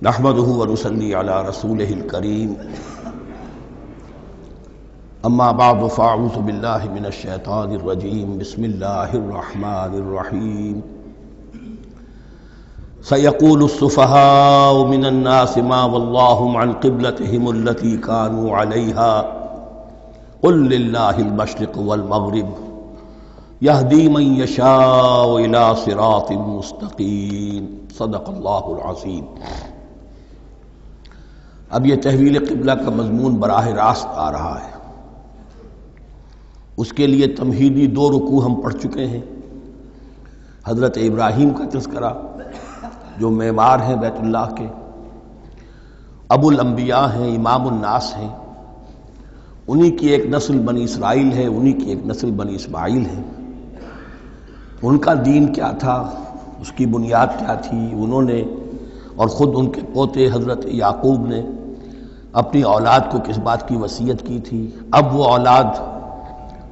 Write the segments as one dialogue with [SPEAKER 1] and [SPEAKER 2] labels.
[SPEAKER 1] نحمده ونصلي على رسوله الكريم اما بعد فاعوذ بالله من الشيطان الرجيم بسم الله الرحمن الرحيم سيقول السفهاء من الناس ما ولاهم عن قبلتهم التي كانوا عليها قل لله المشرق والمغرب يهدي من يشاء الى صراط مستقيم صدق اللہ العظیم۔ اب یہ تحویل قبلہ کا مضمون براہ راست آ رہا ہے۔ اس کے لیے تمہیدی 2 رکوع ہم پڑھ چکے ہیں۔ حضرت ابراہیم کا تذکرہ جو معمار ہیں بیت اللہ کے، ابو الانبیاء ہیں، امام الناس ہیں، انہی کی ایک نسل بنی اسرائیل ہے، انہی کی ایک نسل بنی اسماعیل ہے۔ ان کا دین کیا تھا، اس کی بنیاد کیا تھی، انہوں نے اور خود ان کے پوتے حضرت یعقوب نے اپنی اولاد کو کس بات کی وصیت کی تھی، اب وہ اولاد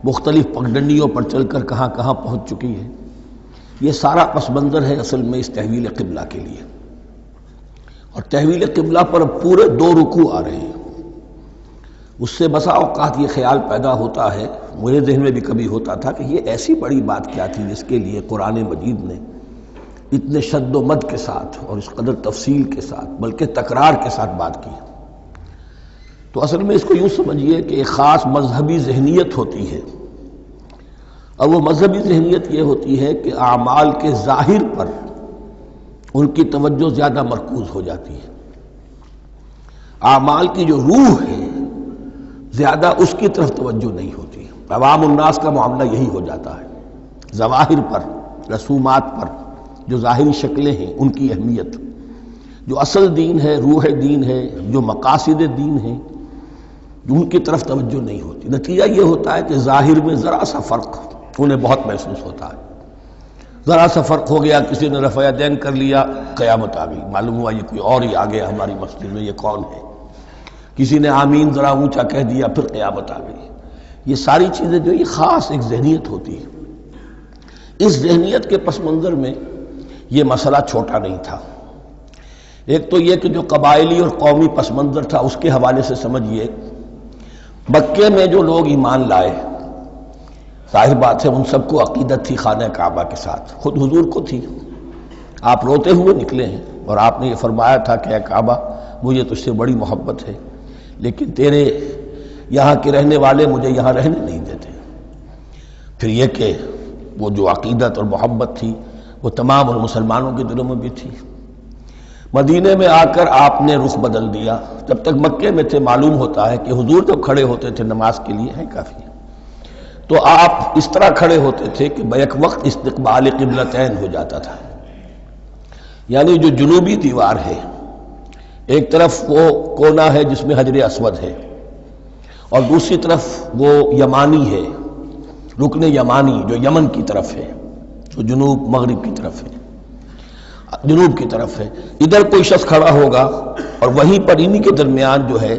[SPEAKER 1] مختلف پگڈنڈیوں پر چل کر کہاں کہاں پہنچ چکی ہے، یہ سارا پس منظر ہے اصل میں اس تحویل قبلہ کے لیے۔ اور تحویل قبلہ پر پورے 2 رکوع آ رہے ہیں۔ اس سے بسا اوقات یہ خیال پیدا ہوتا ہے، میرے ذہن میں بھی کبھی ہوتا تھا کہ یہ ایسی بڑی بات کیا تھی جس کے لیے قرآن مجید نے اتنے شد و مد کے ساتھ اور اس قدر تفصیل کے ساتھ بلکہ تکرار کے ساتھ بات کی۔ تو اصل میں اس کو یوں سمجھیے کہ ایک خاص مذہبی ذہنیت ہوتی ہے، اور وہ مذہبی ذہنیت یہ ہوتی ہے کہ اعمال کے ظاہر پر ان کی توجہ زیادہ مرکوز ہو جاتی ہے، اعمال کی جو روح ہے زیادہ اس کی طرف توجہ نہیں ہوتی۔ عوام الناس کا معاملہ یہی ہو جاتا ہے، ظواہر پر، رسومات پر، جو ظاہری شکلیں ہیں ان کی اہمیت، جو اصل دین ہے، روح دین ہے، جو مقاصد دین ہیں، ان کی طرف توجہ نہیں ہوتی۔ نتیجہ یہ ہوتا ہے کہ ظاہر میں ذرا سا فرق انہیں بہت محسوس ہوتا ہے، ذرا سا فرق ہو گیا، کسی نے رفع یدین کر لیا، قیامت آ گئی، معلوم ہوا یہ کوئی اور ہی آ گیا ہماری مسجد میں، یہ کون ہے؟ کسی نے آمین ذرا اونچا کہہ دیا، پھر قیامت آ گئی۔ یہ ساری چیزیں جو یہ خاص ایک ذہنیت ہوتی ہے، اس ذہنیت کے پس منظر میں یہ مسئلہ چھوٹا نہیں تھا۔ ایک تو یہ کہ جو قبائلی اور قومی پس منظر تھا اس کے حوالے سے سمجھیے، مکے میں جو لوگ ایمان لائے، ظاہر بات ہے ان سب کو عقیدت تھی خانہ کعبہ کے ساتھ، خود حضور کو تھی۔ آپ روتے ہوئے نکلے ہیں اور آپ نے یہ فرمایا تھا کہ اے کعبہ مجھے تجھ سے بڑی محبت ہے، لیکن تیرے یہاں کے رہنے والے مجھے یہاں رہنے نہیں دیتے۔ پھر یہ کہ وہ جو عقیدت اور محبت تھی وہ تمام اور مسلمانوں کے دلوں میں بھی تھی۔ مدینے میں آ کر آپ نے رخ بدل دیا۔ جب تک مکے میں تھے معلوم ہوتا ہے کہ حضور جب کھڑے ہوتے تھے نماز کے لیے ہے کافی، تو آپ اس طرح کھڑے ہوتے تھے کہ بیک وقت استقبال قبلتین ہو جاتا تھا، یعنی جو جنوبی دیوار ہے ایک طرف وہ کونا ہے جس میں حجر اسود ہے، اور دوسری طرف وہ یمانی ہے، رکن یمانی جو یمن کی طرف ہے، جو جنوب مغرب کی طرف ہے، جنوب کی طرف ہے۔ ادھر کوئی شخص کھڑا ہوگا اور وہیں پر انہی کے درمیان جو ہے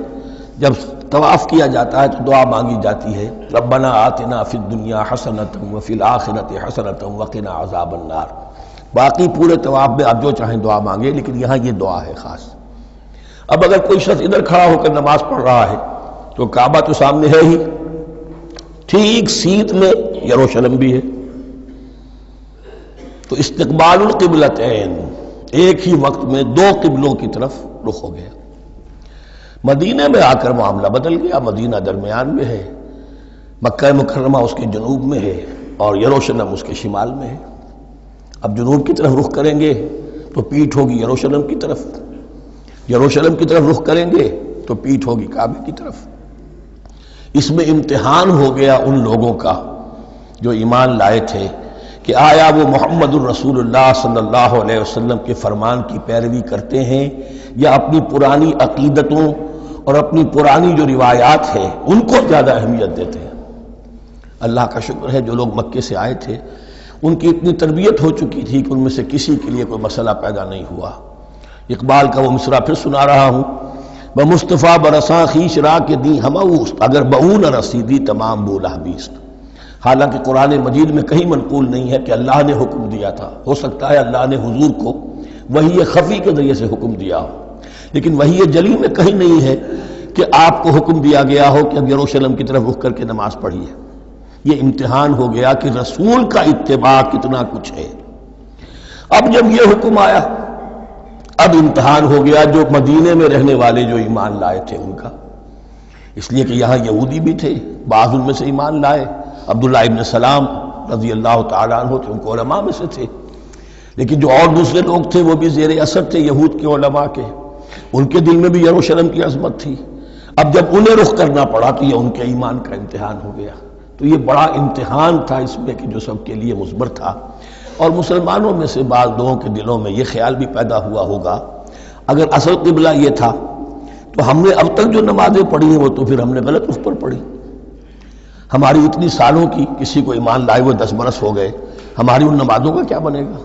[SPEAKER 1] جب طواف کیا جاتا ہے تو دعا مانگی جاتی ہے، ربنا آتنا فی الدنیا حسنۃ وفی الآخرۃ حسنۃ وقنا عذاب النار۔ باقی پورے طواف میں آپ جو چاہیں دعا مانگے، لیکن یہاں یہ دعا ہے خاص۔ اب اگر کوئی شخص ادھر کھڑا ہو کر نماز پڑھ رہا ہے تو کعبہ تو سامنے ہے ہی، ٹھیک سیدھ میں یروشلم بھی ہے، تو استقبال القبلتین ایک ہی وقت میں 2 قبلوں کی طرف رخ ہو گیا۔ مدینہ میں آ کر معاملہ بدل گیا، مدینہ درمیان میں ہے، مکہ مکرمہ اس کے جنوب میں ہے اور یروشلم اس کے شمال میں ہے۔ اب جنوب کی طرف رخ کریں گے تو پیٹھ ہوگی یروشلم کی طرف، یروشلم کی طرف رخ کریں گے تو پیٹھ ہوگی کعبے کی طرف۔ اس میں امتحان ہو گیا ان لوگوں کا جو ایمان لائے تھے کہ آیا وہ محمد الرسول اللہ صلی اللہ علیہ وسلم کے فرمان کی پیروی کرتے ہیں یا اپنی پرانی عقیدتوں اور اپنی پرانی جو روایات ہیں ان کو زیادہ اہمیت دیتے ہیں۔ اللہ کا شکر ہے جو لوگ مکے سے آئے تھے ان کی اتنی تربیت ہو چکی تھی کہ ان میں سے کسی کے لیے کوئی مسئلہ پیدا نہیں ہوا۔ اقبال کا وہ مصرع پھر سنا رہا ہوں، بمصطفیٰ برساں خیش را کے دی ہماوست اگر بہو نہ رسیدی تمام بولا بیست۔ حالانکہ قرآن مجید میں کہیں منقول نہیں ہے کہ اللہ نے حکم دیا تھا، ہو سکتا ہے اللہ نے حضور کو وحی خفی کے ذریعے سے حکم دیا ہو، لیکن وحی جلی میں کہیں نہیں ہے کہ آپ کو حکم دیا گیا ہو کہ اب یروشلم کی طرف رخ کر کے نماز پڑھیے۔ یہ امتحان ہو گیا کہ رسول کا اتباع کتنا کچھ ہے۔ اب جب یہ حکم آیا، اب امتحان ہو گیا جو مدینے میں رہنے والے جو ایمان لائے تھے ان کا، اس لیے کہ یہاں یہودی بھی تھے، بعض ان میں سے ایمان لائے۔ عبداللہ ابن سلام رضی اللہ تعالیٰ عنہ تھے، ان کو علماء میں سے تھے، لیکن جو اور دوسرے لوگ تھے وہ بھی زیر اثر تھے یہود کے علماء کے، ان کے دل میں بھی یروشلم کی عظمت تھی۔ اب جب انہیں رخ کرنا پڑا تو یہ ان کے ایمان کا امتحان ہو گیا۔ تو یہ بڑا امتحان تھا اس میں کہ جو سب کے لیے مثمر تھا، اور مسلمانوں میں سے بعض لوگوں کے دلوں میں یہ خیال بھی پیدا ہوا ہوگا اگر اصل قبلہ یہ تھا تو ہم نے اب تک جو نمازیں پڑھی ہیں وہ تو پھر ہم نے غلط رخ پر پڑھی۔ ہماری اتنی سالوں کی، کسی کو ایمان لائے ہوئے 10 برس ہو گئے، ہماری ان نمازوں کا کیا بنے گا؟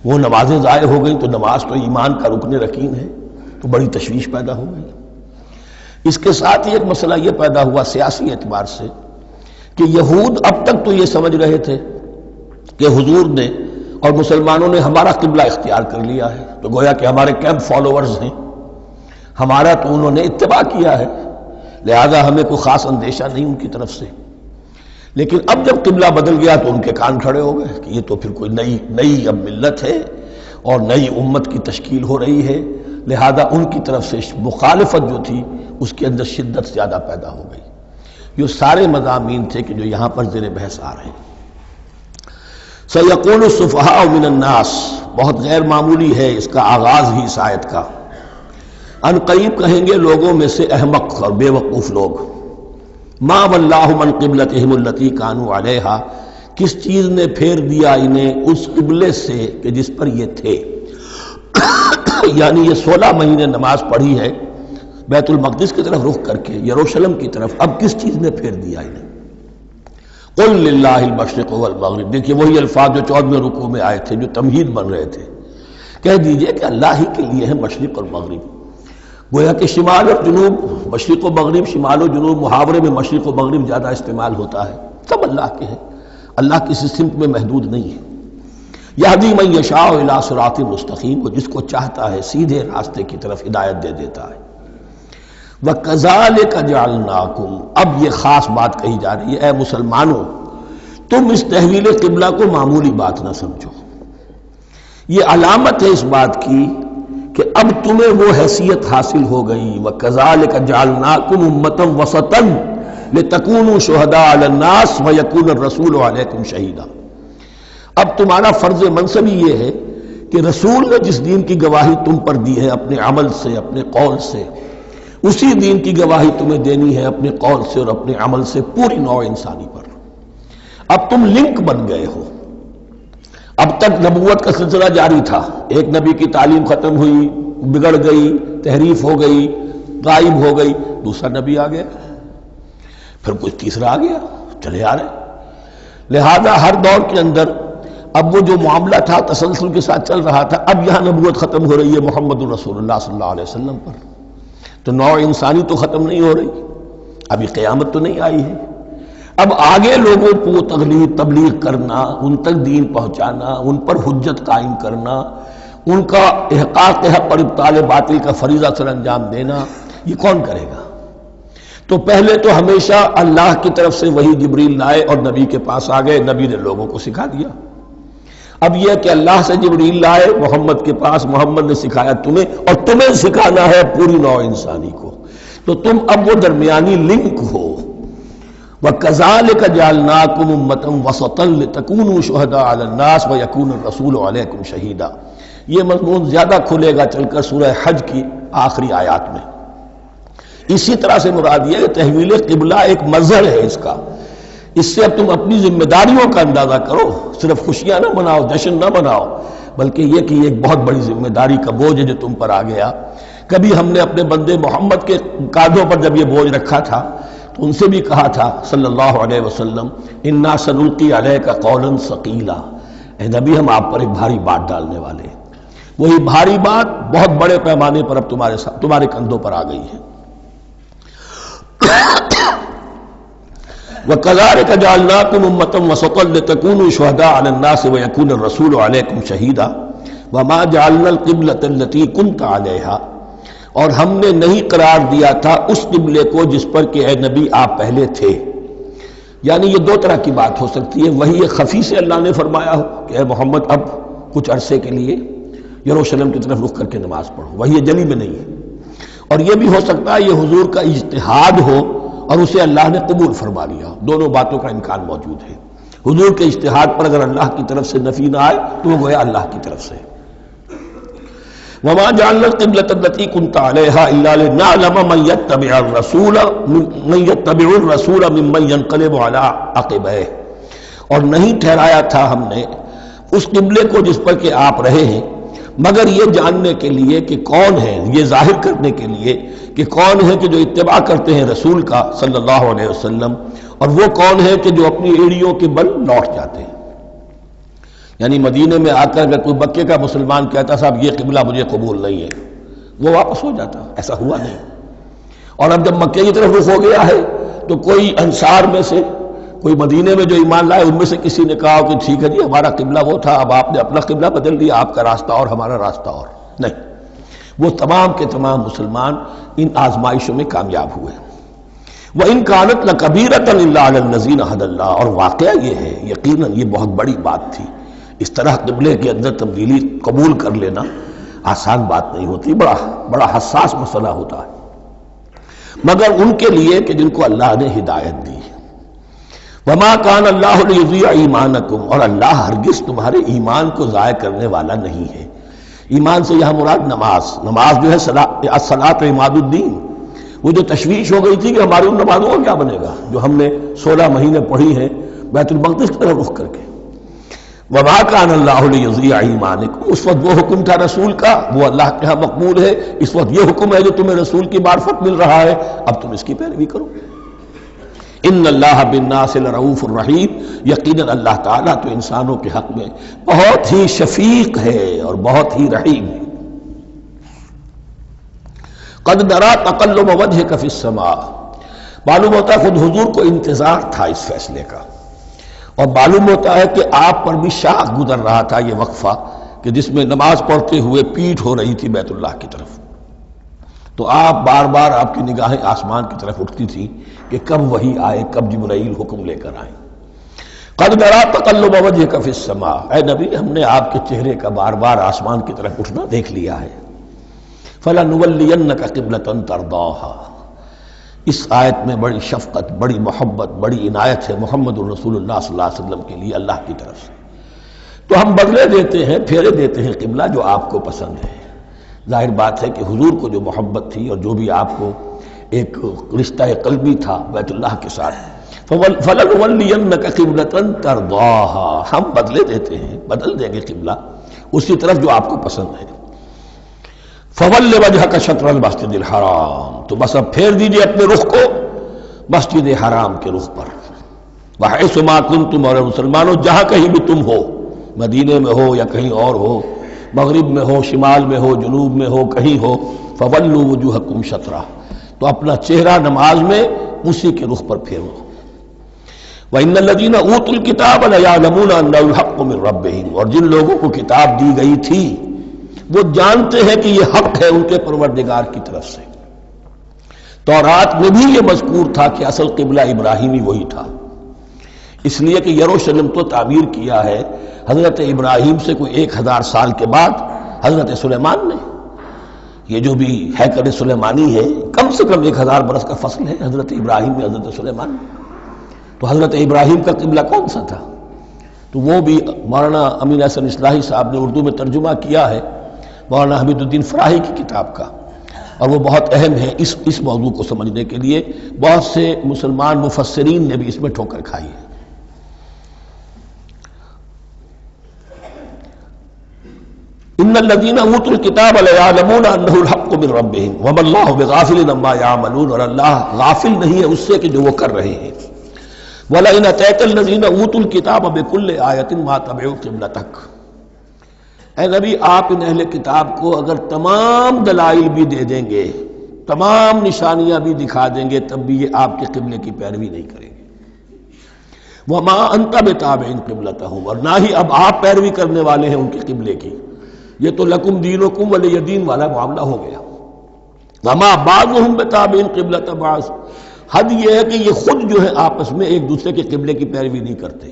[SPEAKER 1] وہ نمازیں ضائع ہو گئیں تو نماز تو ایمان کا رکن رکین ہے، تو بڑی تشویش پیدا ہو گئی۔ اس کے ساتھ ہی ایک مسئلہ یہ پیدا ہوا سیاسی اعتبار سے کہ یہود اب تک تو یہ سمجھ رہے تھے کہ حضور نے اور مسلمانوں نے ہمارا قبلہ اختیار کر لیا ہے، تو گویا کہ ہمارے کیمپ فالوورز ہیں، ہمارا تو انہوں نے اتباع کیا ہے، لہذا ہمیں کوئی خاص اندیشہ نہیں ان کی طرف سے۔ لیکن اب جب قبلہ بدل گیا تو ان کے کان کھڑے ہو گئے کہ یہ تو پھر کوئی نئی اب ملت ہے اور نئی امت کی تشکیل ہو رہی ہے، لہذا ان کی طرف سے مخالفت جو تھی اس کے اندر شدت زیادہ پیدا ہو گئی۔ یہ سارے مضامین تھے کہ جو یہاں پر زیر بحث آ رہے ہیں۔ سَيَقُولُ السُّفَهَاءُ مِنَ النَّاسِ، بہت غیر معمولی ہے اس کا آغاز ہی اس آیت کا۔ ان قریب کہیں گے لوگوں میں سے احمق اور بے وقوف لوگ، ما وَاللَّهُ مَنْ قِبْلَتِهِمُ الَّتِي كَانُوا عَلَيْهَا، کس چیز نے پھیر دیا انہیں اس قبلے سے کہ جس پر یہ تھے۔ یعنی یہ 16 مہینے نماز پڑھی ہے بیت المقدس کی طرف رخ کر کے، یروشلم کی طرف، اب کس چیز نے پھیر دیا انہیں؟ قُلْ لِلَّهِ الْمَشْرِقُ وَالْمَغْرِبُ، دیکھیے وہی الفاظ جو 14ویں رکوع میں آئے تھے جو تمہید بن رہے تھے، کہہ دیجئے کہ اللہ ہی کے لیے ہے مشرق اور مغرب۔ گویا کہ شمال اور جنوب، مشرق و مغرب، شمال و جنوب، محاورے میں مشرق و مغرب زیادہ استعمال ہوتا ہے، سب اللہ کے ہیں، اللہ کسی سمت میں محدود نہیں ہے۔ یہدی من یشاء الی صراط مستقیم، وہ جس کو چاہتا ہے سیدھے راستے کی طرف ہدایت دے دیتا ہے۔ وَكَذَلِكَ جَعَلْنَاكُمْ، اب یہ خاص بات کہی جا رہی ہے، اے مسلمانوں تم اس تحویل قبلہ کو معمولی بات نہ سمجھو، یہ علامت ہے اس بات کی کہ اب تمہیں وہ حیثیت حاصل ہو گئی۔ وَكَذَلِكَ جَعَلْنَاكُمْ أُمَّةً وَسَطًا لِتَكُونُوا شُهَدَاءَ عَلَى النَّاسِ وَيَكُونَ الرَّسُولُ عَلَيْكُمْ شَهِيدًا، اب تمہارا فرض منصب یہ ہے کہ رسول نے جس دین کی گواہی تم پر دی ہے اپنے عمل سے، اپنے قول سے، اسی دین کی گواہی تمہیں دینی ہے اپنے قول سے اور اپنے عمل سے پوری نوع انسانی پر۔ اب تم لنک بن گئے ہو۔ اب تک نبوت کا سلسلہ جاری تھا، ایک نبی کی تعلیم ختم ہوئی، بگڑ گئی، تحریف ہو گئی، غائب ہو گئی، دوسرا نبی آ گیا، پھر کوئی تیسرا آ گیا، چلے آ رہے۔ لہذا ہر دور کے اندر اب وہ جو معاملہ تھا تسلسل کے ساتھ چل رہا تھا، اب یہاں نبوت ختم ہو رہی ہے محمد الرسول اللہ صلی اللہ علیہ وسلم پر، تو نوع انسانی تو ختم نہیں ہو رہی، ابھی قیامت تو نہیں آئی ہے۔ اب آگے لوگوں کو تبلیغ کرنا، ان تک دین پہنچانا، ان پر حجت قائم کرنا، ان کا احقاق حق اور ابطال باطل کا فریضہ سر انجام دینا، یہ کون کرے گا؟ تو پہلے تو ہمیشہ اللہ کی طرف سے وہی جبریل لائے اور نبی کے پاس آ گئے، نبی نے لوگوں کو سکھا دیا۔ اب یہ کہ اللہ سے جبریل لائے محمد کے پاس، محمد نے سکھایا تمہیں، اور تمہیں سکھانا ہے پوری نوع انسانی کو، تو تم اب وہ درمیانی لنک ہو۔ وَكَذَلِكَ جَعَلْنَاكُمْ أُمَّةً وَسَطًا لِتَكُونُوا شُهَدَاءَ عَلَى النَّاسِ وَيَكُونَ الرَّسُولُ عَلَيْكُمْ شَهِيدًا، یہ مضمون زیادہ کھلے گا چل کر سورہ حج کی آخری آیات میں۔ اسی طرح سے مراد یہ کہ تحویل قبلہ ایک مظہر ہے اس کا، اس سے اب تم اپنی ذمہ داریوں کا اندازہ کرو، صرف خوشیاں نہ مناؤ، جشن نہ مناؤ، بلکہ یہ کہ یہ ایک بہت بڑی ذمہ داری کا بوجھ ہے جو تم پر آ گیا۔ کبھی ہم نے اپنے بندے محمد کے کاندھوں پر جب یہ بوجھ رکھا تھا تو ان سے بھی کہا تھا صلی اللہ علیہ وسلم، اِنَّا سَنُلْقِي عَلَيْكَ قَوْلًا ثَقِيلًا، اے نبی ہم آپ پر ایک بھاری بات ڈالنے والے ہیں۔ وہی بھاری بات بہت بڑے پیمانے پر اب تمہارے کندھوں پر آ گئی ہے۔ وَكَذَلِكَ جَعَلْنَاكُمْ أُمَّةً وَسَطًا لِتَكُونُوا شُهَدَاءَ عَلَى النَّاسِ وَيَكُونَ الرَّسُولُ عَلَيْكُمْ شَهِيدًا وَمَا جَعَلْنَا الْقِبْلَةَ الَّتِي كُنْتَ عَلَيْهَا، اور ہم نے نہیں قرار دیا تھا اس قبلے کو جس پر کہ اے نبی آپ پہلے تھے. یعنی یہ دو طرح کی بات ہو سکتی ہے، وہی خفی سے اللہ نے فرمایا ہو کہ اے محمد اب کچھ عرصے کے لیے یروشلم کی طرف رخ کر کے نماز پڑھو، وہی جلی میں نہیں ہے. اور یہ بھی ہو سکتا ہے یہ حضور کا اجتہاد ہو اور اسے اللہ نے قبول فرما لیا ہو. دونوں باتوں کا امکان موجود ہے. حضور کے اجتہاد پر اگر اللہ کی طرف سے نفی نہ آئے تو وہ گویا اللہ کی طرف سے. وما جعلنا القبلة التي كنت عليها إلا لنعلم من يتبع الرسول ممن ينقلب على عقبيه. اور نہیں ٹھہرایا تھا ہم نے اس قبلے کو جس پر کہ آپ رہے ہیں مگر یہ جاننے کے لیے کہ کون ہے، یہ ظاہر کرنے کے لیے کہ کون ہے کہ جو اتباع کرتے ہیں رسول کا صلی اللہ علیہ وسلم، اور وہ کون ہے کہ جو اپنی ایڑیوں کے بل لوٹ جاتے ہیں. یعنی مدینے میں آ کر اگر کوئی مکے کا مسلمان کہتا صاحب یہ قبلہ مجھے قبول نہیں ہے، وہ واپس ہو جاتا. ایسا ہوا نہیں. اور اب جب مکے کی طرف رخ ہو گیا ہے تو کوئی انصار میں سے، کوئی مدینے میں جو ایمان لائے ان میں سے کسی نے کہا کہ ٹھیک ہے جی ہمارا قبلہ وہ تھا، اب آپ نے اپنا قبلہ بدل دیا، آپ کا راستہ اور ہمارا راستہ اور. نہیں، وہ تمام کے تمام مسلمان ان آزمائشوں میں کامیاب ہوئے. وَإِن كَانَتْ لَكَبِيرَةً إِلَّا عَلَى الَّذِينَ هَدَى اللَّهُ. اور واقعہ یہ ہے، یقیناً یہ بہت بڑی بات تھی. اس طرح قبلے کے اندر تبدیلی قبول کر لینا آسان بات نہیں ہوتی، بڑا حساس مسئلہ ہوتا ہے، مگر ان کے لیے کہ جن کو اللہ نے ہدایت دی. وما كان اللہ لیضیع ایمانکم. اور اللہ ہرگز تمہارے ایمان کو ضائع کرنے والا نہیں ہے. ایمان سے یہاں مراد نماز جو ہے الصلاۃ عماد الدین. وہ جو تشویش ہو گئی تھی کہ ہماری ان نمازوں کا کیا بنے گا جو ہم نے 16 مہینے پڑھی ہیں بیت المقدس کی طرف رخ کر کے. وما كان اللہ لیضیع ایمانکم. اس وقت وہ حکم تھا رسول کا، وہ اللہ کے ہاں مقبول ہے. اس وقت یہ حکم ہے جو تمہیں رسول کی معرفت مل رہا ہے، اب تم اس کی پیروی کرو. ان اللہ بالناس لرؤوف الرحیم. یقیناً اللہ تعالیٰ تو انسانوں کے حق میں بہت ہی شفیق ہے اور بہت ہی رحیم ہے. قد نرى تقلب وجهك في السماء. معلوم ہوتا ہے خود حضور کو انتظار تھا اس فیصلے کا، اور معلوم ہوتا ہے کہ آپ پر بھی شاخ گزر رہا تھا یہ وقفہ کہ جس میں نماز پڑھتے ہوئے پیٹھ ہو رہی تھی بیت اللہ کی طرف. تو آپ بار بار آپ کی نگاہیں آسمان کی طرف اٹھتی تھی کہ کب وحی آئے، کب جبرائیل حکم لے کر آئیں. قد نرى تقلب وجهك في السماء. اے نبی ہم نے آپ کے چہرے کا بار بار آسمان کی طرف اٹھنا دیکھ لیا ہے. فلنولینک قبلۃ ترضاها. اس آیت میں بڑی شفقت، بڑی محبت، بڑی عنایت ہے محمد الرسول اللہ صلی اللہ علیہ وسلم کے لیے اللہ کی طرف سے. تو ہم بدلے دیتے ہیں، پھیرے دیتے ہیں قبلہ جو آپ کو پسند ہے. ظاہر بات ہے کہ حضور کو جو محبت تھی اور جو بھی آپ کو ایک رشتہ قلبی تھا بیت اللہ کے ساتھ، فَلَنُوَلِّيَنَّكَ قِبْلَةً تَرْضَاهَا. ہم بدلے دیتے ہیں، بدل دیں گے قبلہ اسی طرف جو آپ کو پسند ہے. فَوَلِّ وَجْهَكَ شَطْرَ الْمَسْجِدِ الْحَرَامِ. تو بس اب پھیر دیجئے اپنے رخ کو مسجد حرام کے رخ پر. وَحَيْثُ مَا كُنْتُمْ. اور مسلمانوں جہاں کہیں بھی تم ہو، مدینے میں ہو یا کہیں اور ہو، مغرب میں ہو، شمال میں ہو، جنوب میں ہو، کہیں ہو، فَوَلُّوا وُجُوهَكُمْ شَطْرَهُ. تو اپنا چہرہ نماز میں اسی کے رخ پر پھیرو. وَإِنَّ الَّذِينَ أُوتُوا الْكِتَابَ لَيَعْلَمُونَ أَنَّهُ الْحَقُّ مِنْ رَبِّهِمْ. اور جن لوگوں کو کتاب دی گئی تھی وہ جانتے ہیں کہ یہ حق ہے ان کے پروردگار کی طرف سے. تورات میں بھی یہ مذکور تھا کہ اصل قبلہ ابراہیمی وہی تھا، اس لیے کہ یروشلم تو تعمیر کیا ہے حضرت ابراہیم سے کوئی 1000 سال کے بعد حضرت سلیمان نے. یہ جو بھی ہیکل سلیمانی ہے کم سے کم 1000 برس کا فصل ہے حضرت ابراہیم میں حضرت سلیمان میں. تو حضرت ابراہیم کا قبلہ کون سا تھا؟ تو وہ بھی مولانا امین احسن اصلاحی صاحب نے اردو میں ترجمہ کیا ہے مولانا حمید الدین فراہی کی کتاب کا، اور وہ بہت اہم ہے اس موضوع کو سمجھنے کے لیے. بہت سے مسلمان مفسرین نے بھی اس میں ٹھوکر کھائی ہے. ان الذين اوتوا الكتاب ليعلمون انه الحق من ربهم وما الله بغافل عما يعملون. اور اللہ غافل نہیں ہے اس سے کہ جو وہ کر رہے ہیں. ولئن اتيت الذين اوتوا الكتاب بكل آية ما تبعوا قبلتك. اے نبی آپ ان اہل کتاب کو اگر تمام دلائل بھی دے دیں گے، تمام نشانیاں بھی دکھا دیں گے، تب بھی یہ آپ کے قبلے کی پیروی نہیں کریں گے. وما انت بتابع قبلتهم. اور نہ ہی اب آپ پیروی کرنے والے ہیں ان کے قبلے کی. یہ تو لکم دینکم ولی دین والا معاملہ ہو گیا. وما بعضهم بتابع قبلۃ بعض، حد یہ ہے کہ یہ خود جو ہے آپس میں ایک دوسرے کے قبلے کی پیروی نہیں کرتے.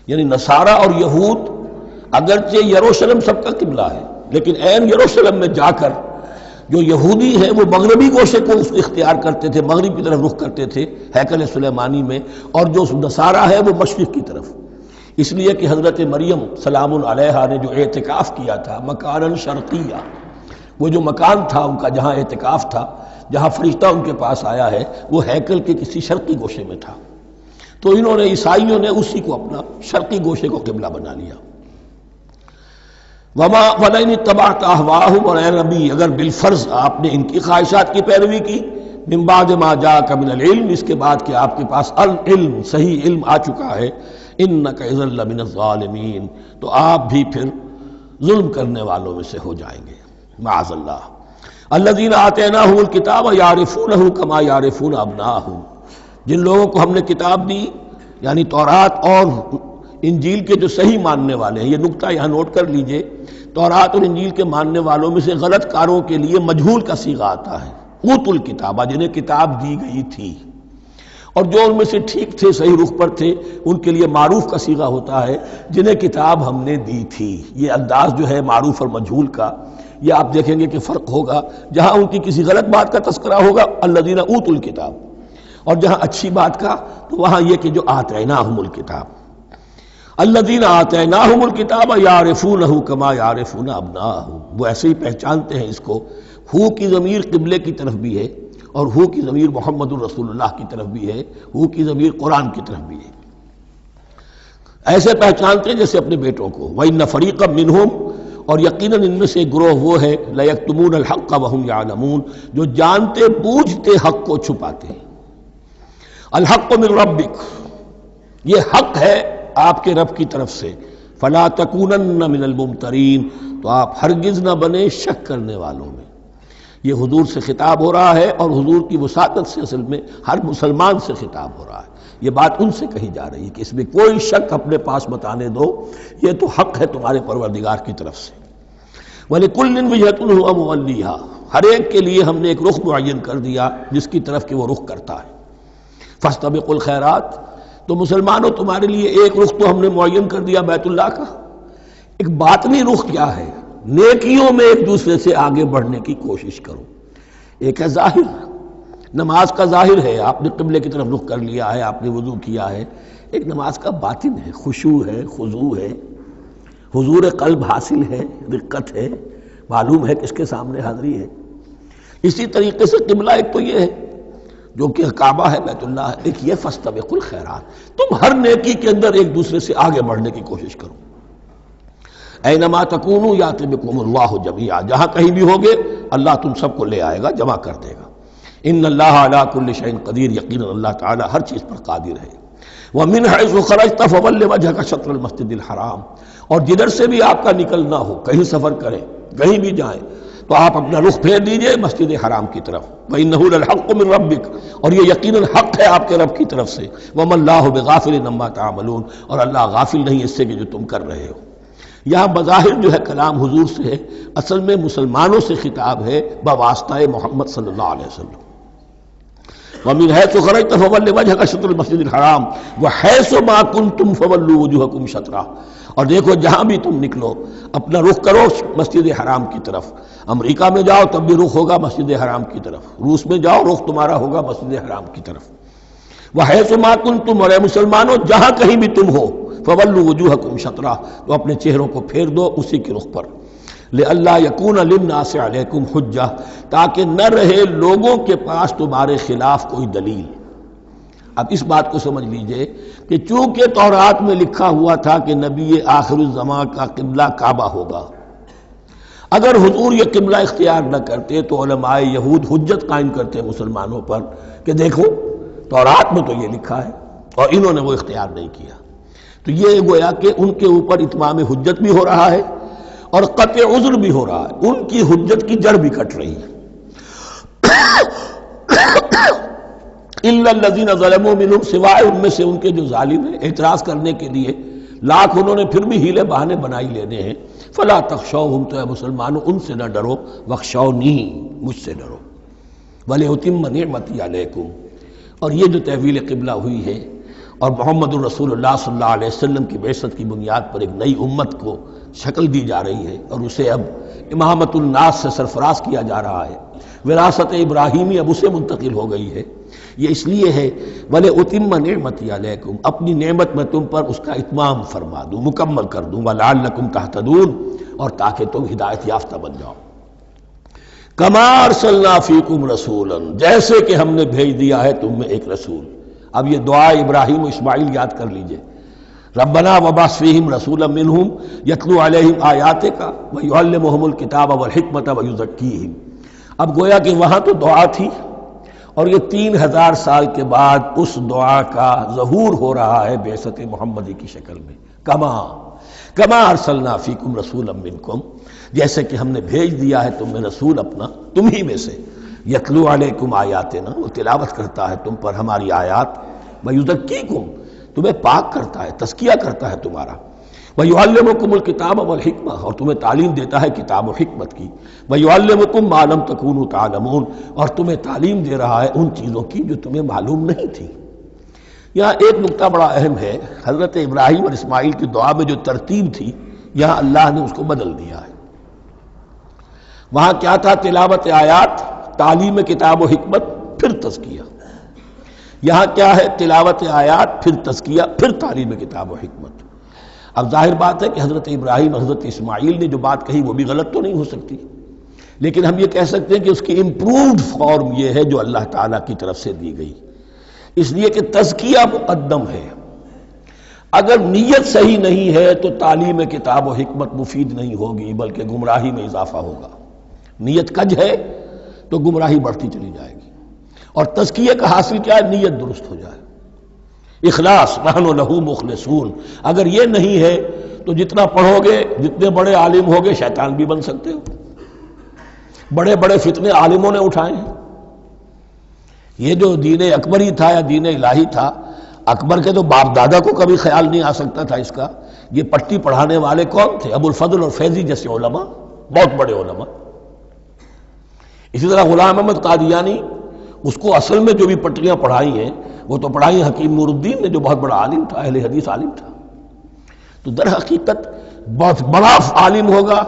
[SPEAKER 1] یعنی نصارہ اور یہود اگرچہ یروشلم سب کا قبلہ ہے، لیکن عین یروشلم میں جا کر جو یہودی ہیں وہ مغربی گوشے کو اختیار کرتے تھے، مغرب کی طرف رخ کرتے تھے ہیکل سلیمانی میں، اور جو نصارہ ہے وہ مشرق کی طرف. اس لیے کہ حضرت مریم سلام علیہا نے جو اعتکاف کیا تھا مکاناً شرقیہ، وہ جو مکان تھا ان کا جہاں اعتکاف تھا، جہاں فرشتہ ان کے پاس آیا ہے، وہ ہیکل کے کسی شرقی گوشے میں تھا. تو انہوں نے عیسائیوں نے اسی کو اپنا شرقی گوشے کو قبلہ بنا لیا. وما ولئن اتبعت اهواءهم، اور اے نبی اگر بالفرض آپ نے ان کی خواہشات کی پیروی کی، من بعد ما جاءك من العلم، اس کے بعد کہ آپ کے پاس العلم صحیح علم آ چکا ہے، انك اذا لمن الظالمین، تو آپ بھی پھر ظلم کرنے والوں میں سے ہو جائیں گے معاذ اللہ. الذین آتیناہم الکتاب یعرفونہ کما یعرفون ابناءہم، جن لوگوں کو ہم نے کتاب دی یعنی تورات اور انجیل کے جو صحیح ماننے والے ہیں، یہ نقطہ یہاں نوٹ کر لیجئے، تورات اور انجیل کے ماننے والوں میں سے غلط کاروں کے لیے مجہول کا صیغہ آتا ہے، اوتوا الکتابہ، جنہیں کتاب دی گئی تھی، اور جو ان میں سے ٹھیک تھے صحیح رخ پر تھے ان کے لیے معروف کا صیغہ ہوتا ہے جنہیں کتاب ہم نے دی تھی. یہ انداز جو ہے معروف اور مجہول کا، یہ آپ دیکھیں گے کہ فرق ہوگا. جہاں ان کی کسی غلط بات کا تذکرہ ہوگا الذین اوتوا الکتاب، اور جہاں اچھی بات کا تو وہاں یہ کہ جو آتیناہم الکتاب. الذین آتیناہم الکتاب یعرفونہ کما یعرفون ابناءہم، وہ ایسے ہی پہچانتے ہیں اس کو. ہو کی ضمیر قبلے کی طرف بھی ہے، اور ہو کی ضمیر محمد الرسول اللہ کی طرف بھی ہے، ہو کی ضمیر قرآن کی طرف بھی ہے. ایسے پہچانتے ہیں جیسے اپنے بیٹوں کو. وَإِنَّ فَرِيقًا مِّنْهُمْ، اور یقیناً ان میں سے ایک گروہ وہ ہے لَيَكْتُمُونَ الْحَقَّ وَهُمْ يَعْلَمُونَ، جو جانتے بوجھتے حق کو چھپاتے ہیں. الحق من ربک، یہ حق ہے آپ کے رب کی طرف سے. فلا تکونن من الممترین، تو آپ ہرگز نہ بنے شک کرنے والوں میں. یہ حضور سے خطاب ہو رہا ہے، اور حضور کی وساطت سے اصل میں ہر مسلمان سے خطاب ہو رہا ہے. یہ بات ان سے کہی جا رہی ہے کہ اس میں کوئی شک اپنے پاس بتانے دو، یہ تو حق ہے تمہارے پروردگار کی طرف سے. وَلِكُلٍّ وِجْهَةٌ هُوَ مُوَلِّيهَا، ہر ایک کے لیے ہم نے ایک رخ معین کر دیا جس کی طرف کہ وہ رخ کرتا ہے. فَاسْتَبِقُوا الْخَيْرَاتِ، تو مسلمانوں تمہارے لیے ایک رخ تو ہم نے معین کر دیا بیت اللہ کا. ایک باطنی رخ کیا ہے؟ نیکیوں میں ایک دوسرے سے آگے بڑھنے کی کوشش کرو. ایک ہے ظاہر، نماز کا ظاہر ہے، آپ نے قبلے کی طرف رخ کر لیا ہے، آپ نے وضو کیا ہے. ایک نماز کا باطن ہے، خشوع ہے، خضوع ہے، حضور قلب حاصل ہے، رقت ہے، معلوم ہے کس کے سامنے حاضری ہے. اسی طریقے سے قبلہ ایک تو یہ ہے جو کہ کعبہ ہے، بیت اللہ ہے، ایک یہ فاستبقوا الخیرات، تم ہر نیکی کے اندر ایک دوسرے سے آگے بڑھنے کی کوشش کرو. اینما تکونوا یأتی بکم اللہ جمیعا، جہاں کہیں بھی ہوگے اللہ تم سب کو لے آئے گا، جمع کر دے گا. ان اللہ علی کل شیء قدیر، یقینا اللہ تعالی ہر چیز پر قادر ہے. ومن حیث خرجت فول وجهک شطر المسجد الحرام، اور جدھر سے بھی آپ کا نکلنا ہو، کہیں سفر کریں، کہیں بھی جائیں، تو آپ اپنا رخ پھیر دیجئے مسجد حرام کی طرف. وَإِنَّهُ لَلْحَقُّ مِن رَبِّكَ، اور یہ یقیناً حق ہے آپ کے رب کی طرف سے. وَمَا اللَّهُ بِغَافِلٍ عَمَّا تَعْمَلُونَ، اور اللہ غافل نہیں اس سے کہ جو تم کر رہے ہو. یہاں بظاہر جو ہے کلام حضور سے ہے، اصل میں مسلمانوں سے خطاب ہے بواسطہ محمد صلی اللہ علیہ وسلم. وَمِنْ حَيْثُ خَرَجْتَ فَوَلِّ وَجْهَكَ شَطْرَ الْمَسْجِدِ الْحَرَامِ وَحَيْثُ مَا كُنْتُمْ فَوَلُّوا وُجُوهَكُمْ شَطْرَهُ، اور دیکھو جہاں بھی تم نکلو اپنا رخ کرو مسجد حرام کی طرف. امریکہ میں جاؤ تب بھی رخ ہوگا مسجد حرام کی طرف، روس میں جاؤ رخ تمہارا ہوگا مسجد حرام کی طرف. وَحَيْثُ مَا كُنْتُمْ، اور اے مسلمانوں جہاں کہیں بھی تم ہو، فَوَلُّوا وُجُوهَكُمْ شَطْرَهُ، تو اپنے چہروں کو پھیر دو اسی کے رخ پر. لِأَلَّا يَكُونَ لِلنَّاسِ عَلَيْكُمْ حُجَّةٌ، تاکہ نہ رہے لوگوں کے پاس تمہارے خلاف کوئی دلیل. اب اس بات کو سمجھ لیجئے کہ چونکہ تورات میں لکھا ہوا تھا کہ نبی آخر الزمان کا قبلہ کعبہ ہوگا، اگر حضور یہ قبلہ اختیار نہ کرتے تو علماء یہود حجت قائم کرتے مسلمانوں پر کہ دیکھو تورات میں تو یہ لکھا ہے اور انہوں نے وہ اختیار نہیں کیا. تو یہ گویا کہ ان کے اوپر اتمام حجت بھی ہو رہا ہے اور قطع عذر بھی ہو رہا ہے، ان کی حجت کی جڑ بھی کٹ رہی ہے. الا الذین ظلموا منہم، سوائے ان میں سے ان کے جو ظالم ہیں، اعتراض کرنے کے لیے لاکھ انہوں نے پھر بھی ہیلے بہانے بنائی لینے ہیں. فلا تخشوہم، تو اے مسلمانوں ان سے نہ ڈرو، واخشونی، مجھ سے ڈرو. وَلِأُتِمَّ نِعْمَتِي عَلَيْكُمْ، اور یہ جو تحویل قبلہ ہوئی ہے اور محمد الرسول اللہ صلی اللہ علیہ وسلم کی بعثت کی بنیاد پر ایک نئی امت کو شکل دی جا رہی ہے اور اسے اب امامت الناس سے سرفراز کیا جا رہا ہے، وراثت ابراہیمی اب اسے منتقل ہو گئی ہے، یہ اس لیے ہے وَلِأُتِمَّ نِعْمَتِي عَلَيْكُمْ، اپنی نعمت میں تم پر اس کا اتمام فرما دوں، مکمل کر دوں، وَلَعَلَّكُمْ تَهْتَدُونَ، اور تاکہ تم ہدایت یافتہ بن جاؤ۔ کَمَا أَرْسَلْنَا فِيكُمْ رَسُولًا، جیسے کہ ہم نے بھیج دیا ہے تم میں ایک رسول۔ اب یہ دعا ابراہیم و اسماعیل یاد کر لیجئے، ربنا وبعث فیہم رسولا منہم یتلو علیہم آیاتک ویعلمہم الکتاب والحکمت ویزکیہم۔ اب گویا کہ وہاں تو دعا تھی اور یہ 3000 سال کے بعد اس دعا کا ظہور ہو رہا ہے بعثت محمدی کی شکل میں۔ کما ارسلنا فیکم رسولا منکم، جیسے کہ ہم نے بھیج دیا ہے تم میں رسول اپنا تم ہی میں سے، یتلو علیکم آیاتنا، وہ تلاوت کرتا ہے تم پر ہماری آیات، ویزکیکم، تمہیں پاک کرتا ہے، تزکیہ کرتا ہے تمہارا، ویعلمکم الکتاب والحکمہ، اور تمہیں تعلیم دیتا ہے کتاب و حکمت کی، ویعلمکم ما لم تکونوا تعلمون، اور تمہیں تعلیم دے رہا ہے ان چیزوں کی جو تمہیں معلوم نہیں تھی۔ یہاں ایک نکتہ بڑا اہم ہے، حضرت ابراہیم اور اسماعیل کی دعا میں جو ترتیب تھی یہاں اللہ نے اس کو بدل دیا ہے۔ وہاں کیا تھا؟ تلاوت آیات، تعلیم کتاب و حکمت، پھر تزکیہ۔ یہاں کیا ہے؟ تلاوت آیات، پھر تزکیہ، پھر تعلیم کتاب و حکمت۔ اب ظاہر بات ہے کہ حضرت ابراہیم حضرت اسماعیل نے جو بات کہی وہ بھی غلط تو نہیں ہو سکتی، لیکن ہم یہ کہہ سکتے ہیں کہ اس کی امپرووڈ فارم یہ ہے جو اللہ تعالیٰ کی طرف سے دی گئی، اس لیے کہ تزکیہ مقدم ہے۔ اگر نیت صحیح نہیں ہے تو تعلیم کتاب و حکمت مفید نہیں ہوگی بلکہ گمراہی میں اضافہ ہوگا۔ نیت کج ہے تو گمراہی بڑھتی چلی جائے گی، اور تزکیہ کا حاصل کیا ہے؟ نیت درست ہو جائے، اخلاص، نحن لہ مخلصون۔ اگر یہ نہیں ہے تو جتنا پڑھو گے، جتنے بڑے عالم ہوگے، شیطان بھی بن سکتے ہو۔ بڑے بڑے فتنے عالموں نے اٹھائے ہیں۔ یہ جو دین اکبری تھا یا دین الہی تھا، اکبر کے تو باپ دادا کو کبھی خیال نہیں آ سکتا تھا اس کا۔ یہ پٹی پڑھانے والے کون تھے؟ ابو الفضل اور فیضی جیسے علماء، بہت بڑے علماء۔ اسی طرح غلام احمد قادیانی، اس کو اصل میں جو بھی پٹیاں پڑھائی ہیں وہ تو پڑھائی حکیم نور الدین نے، جو بہت بڑا عالم تھا، اہل حدیث عالم تھا۔ تو در حقیقت بہت بڑا عالم ہوگا،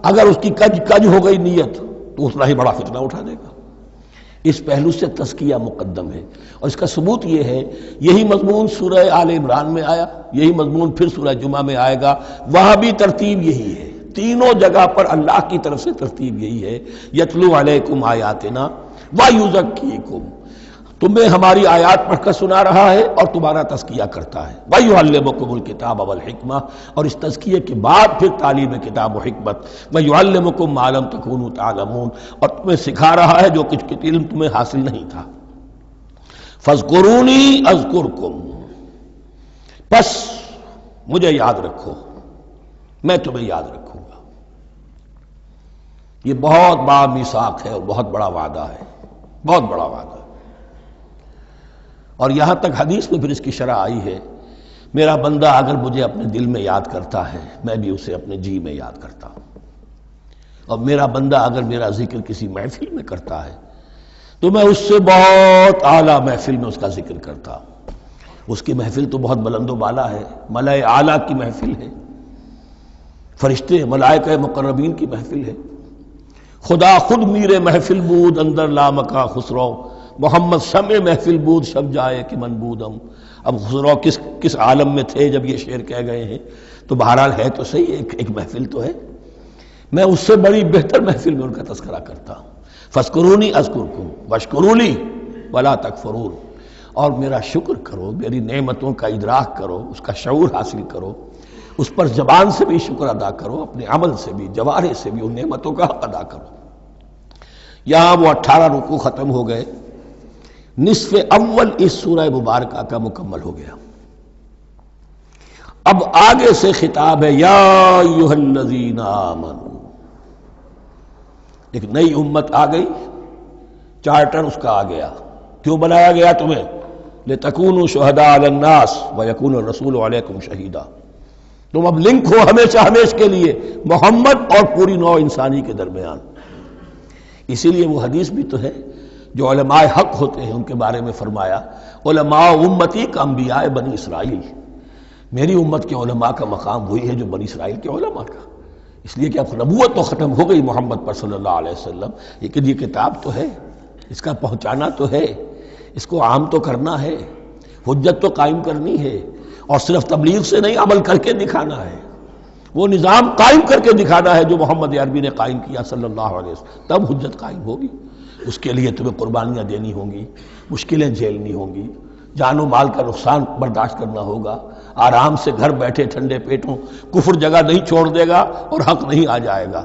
[SPEAKER 1] اگر اس کی کج ہو گئی نیت تو اتنا ہی بڑا فتنہ اٹھا دے گا۔ اس پہلو سے تزکیہ مقدم ہے، اور اس کا ثبوت یہ ہے، یہی مضمون سورہ آل عمران میں آیا، یہی مضمون پھر سورہ جمعہ میں آئے گا، وہاں بھی ترتیب یہی ہے۔ تینوں جگہ پر اللہ کی طرف سے ترتیب یہی ہے، یتلو علیکم آیاتنا ویزکیکم، تمہیں ہماری آیات پڑھ کر سنا رہا ہے اور تمہارا تزکیہ کرتا ہے، ویعلمکم الکتاب والحکمہ، اور اس تزکیے کے بعد پھر تعلیم کتاب و حکمت، ویعلمکم ما لم تکونوا تعلمون، اور تمہیں سکھا رہا ہے جو کچھ علم تمہیں حاصل نہیں تھا۔ فاذکرونی اذکرکم، پس مجھے یاد رکھو، میں تمہیں یاد رکھوں گا۔ یہ بہت بڑا میثاق ہے اور بہت بڑا وعدہ ہے، بہت بڑا وعدہ ہے۔ اور یہاں تک حدیث میں پھر اس کی شرح آئی ہے، میرا بندہ اگر مجھے اپنے دل میں یاد کرتا ہے میں بھی اسے اپنے جی میں یاد کرتا ہوں، اور میرا بندہ اگر میرا ذکر کسی محفل میں کرتا ہے تو میں اس سے بہت اعلیٰ محفل میں اس کا ذکر کرتا ہوں۔ اس کی محفل تو بہت بلند و بالا ہے، ملأ اعلیٰ کی محفل ہے، فرشتے ملائکہ مقربین کی محفل ہے۔ خدا خود میرے محفل بود اندر لامکا خسرو، محمد شمع محفل بود شب جائے کہ من بودم۔ اب خسرو کس عالم میں تھے جب یہ شعر کہہ گئے ہیں؟ تو بہرحال ہے تو صحیح، ایک محفل تو ہے، میں اس سے بڑی بہتر محفل میں ان کا تذکرہ کرتا ہوں۔ فاذکرونی اذکرکم واشکروا لی ولا تکفرون، اور میرا شکر کرو، میری نعمتوں کا ادراک کرو، اس کا شعور حاصل کرو، اس پر زبان سے بھی شکر ادا کرو، اپنے عمل سے بھی، جوارح سے بھی ان نعمتوں کا حق ادا کرو۔ یہاں وہ 18 رکوع ختم ہو گئے، نصف اول اس سورہ مبارکہ کا مکمل ہو گیا۔ اب آگے سے خطاب ہے، یا ایھا الذین آمنوا، ایک نئی امت آ گئی، چارٹر اس کا آ گیا۔ کیوں بنایا گیا تمہیں؟ لتکونوا شہداء علی الناس ویکون الرسول علیکم شہیدا، تم اب لنک ہو ہمیشہ ہمیشہ کے لیے محمد اور پوری نوع انسانی کے درمیان۔ اسی لیے وہ حدیث بھی تو ہے جو علماء حق ہوتے ہیں ان کے بارے میں فرمایا علماء امتی کا انبیاء بنی اسرائیل، میری امت کے علماء کا مقام وہی ہے جو بنی اسرائیل کے علماء کا، اس لیے کہ اب نبوت تو ختم ہو گئی محمد پر صلی اللہ علیہ وسلم، لیکن یہ کتاب تو ہے، اس کا پہنچانا تو ہے، اس کو عام تو کرنا ہے، حجت تو قائم کرنی ہے، اور صرف تبلیغ سے نہیں عمل کر کے دکھانا ہے، وہ نظام قائم کر کے دکھانا ہے جو محمد عربی نے قائم کیا صلی اللہ علیہ وسلم، تب حجت قائم ہوگی۔ اس کے لیے تمہیں قربانیاں دینی ہوں گی، مشکلیں جھیلنی ہوں گی، جان و مال کا نقصان برداشت کرنا ہوگا، آرام سے گھر بیٹھے ٹھنڈے پیٹوں کفر جگہ نہیں چھوڑ دے گا اور حق نہیں آ جائے گا،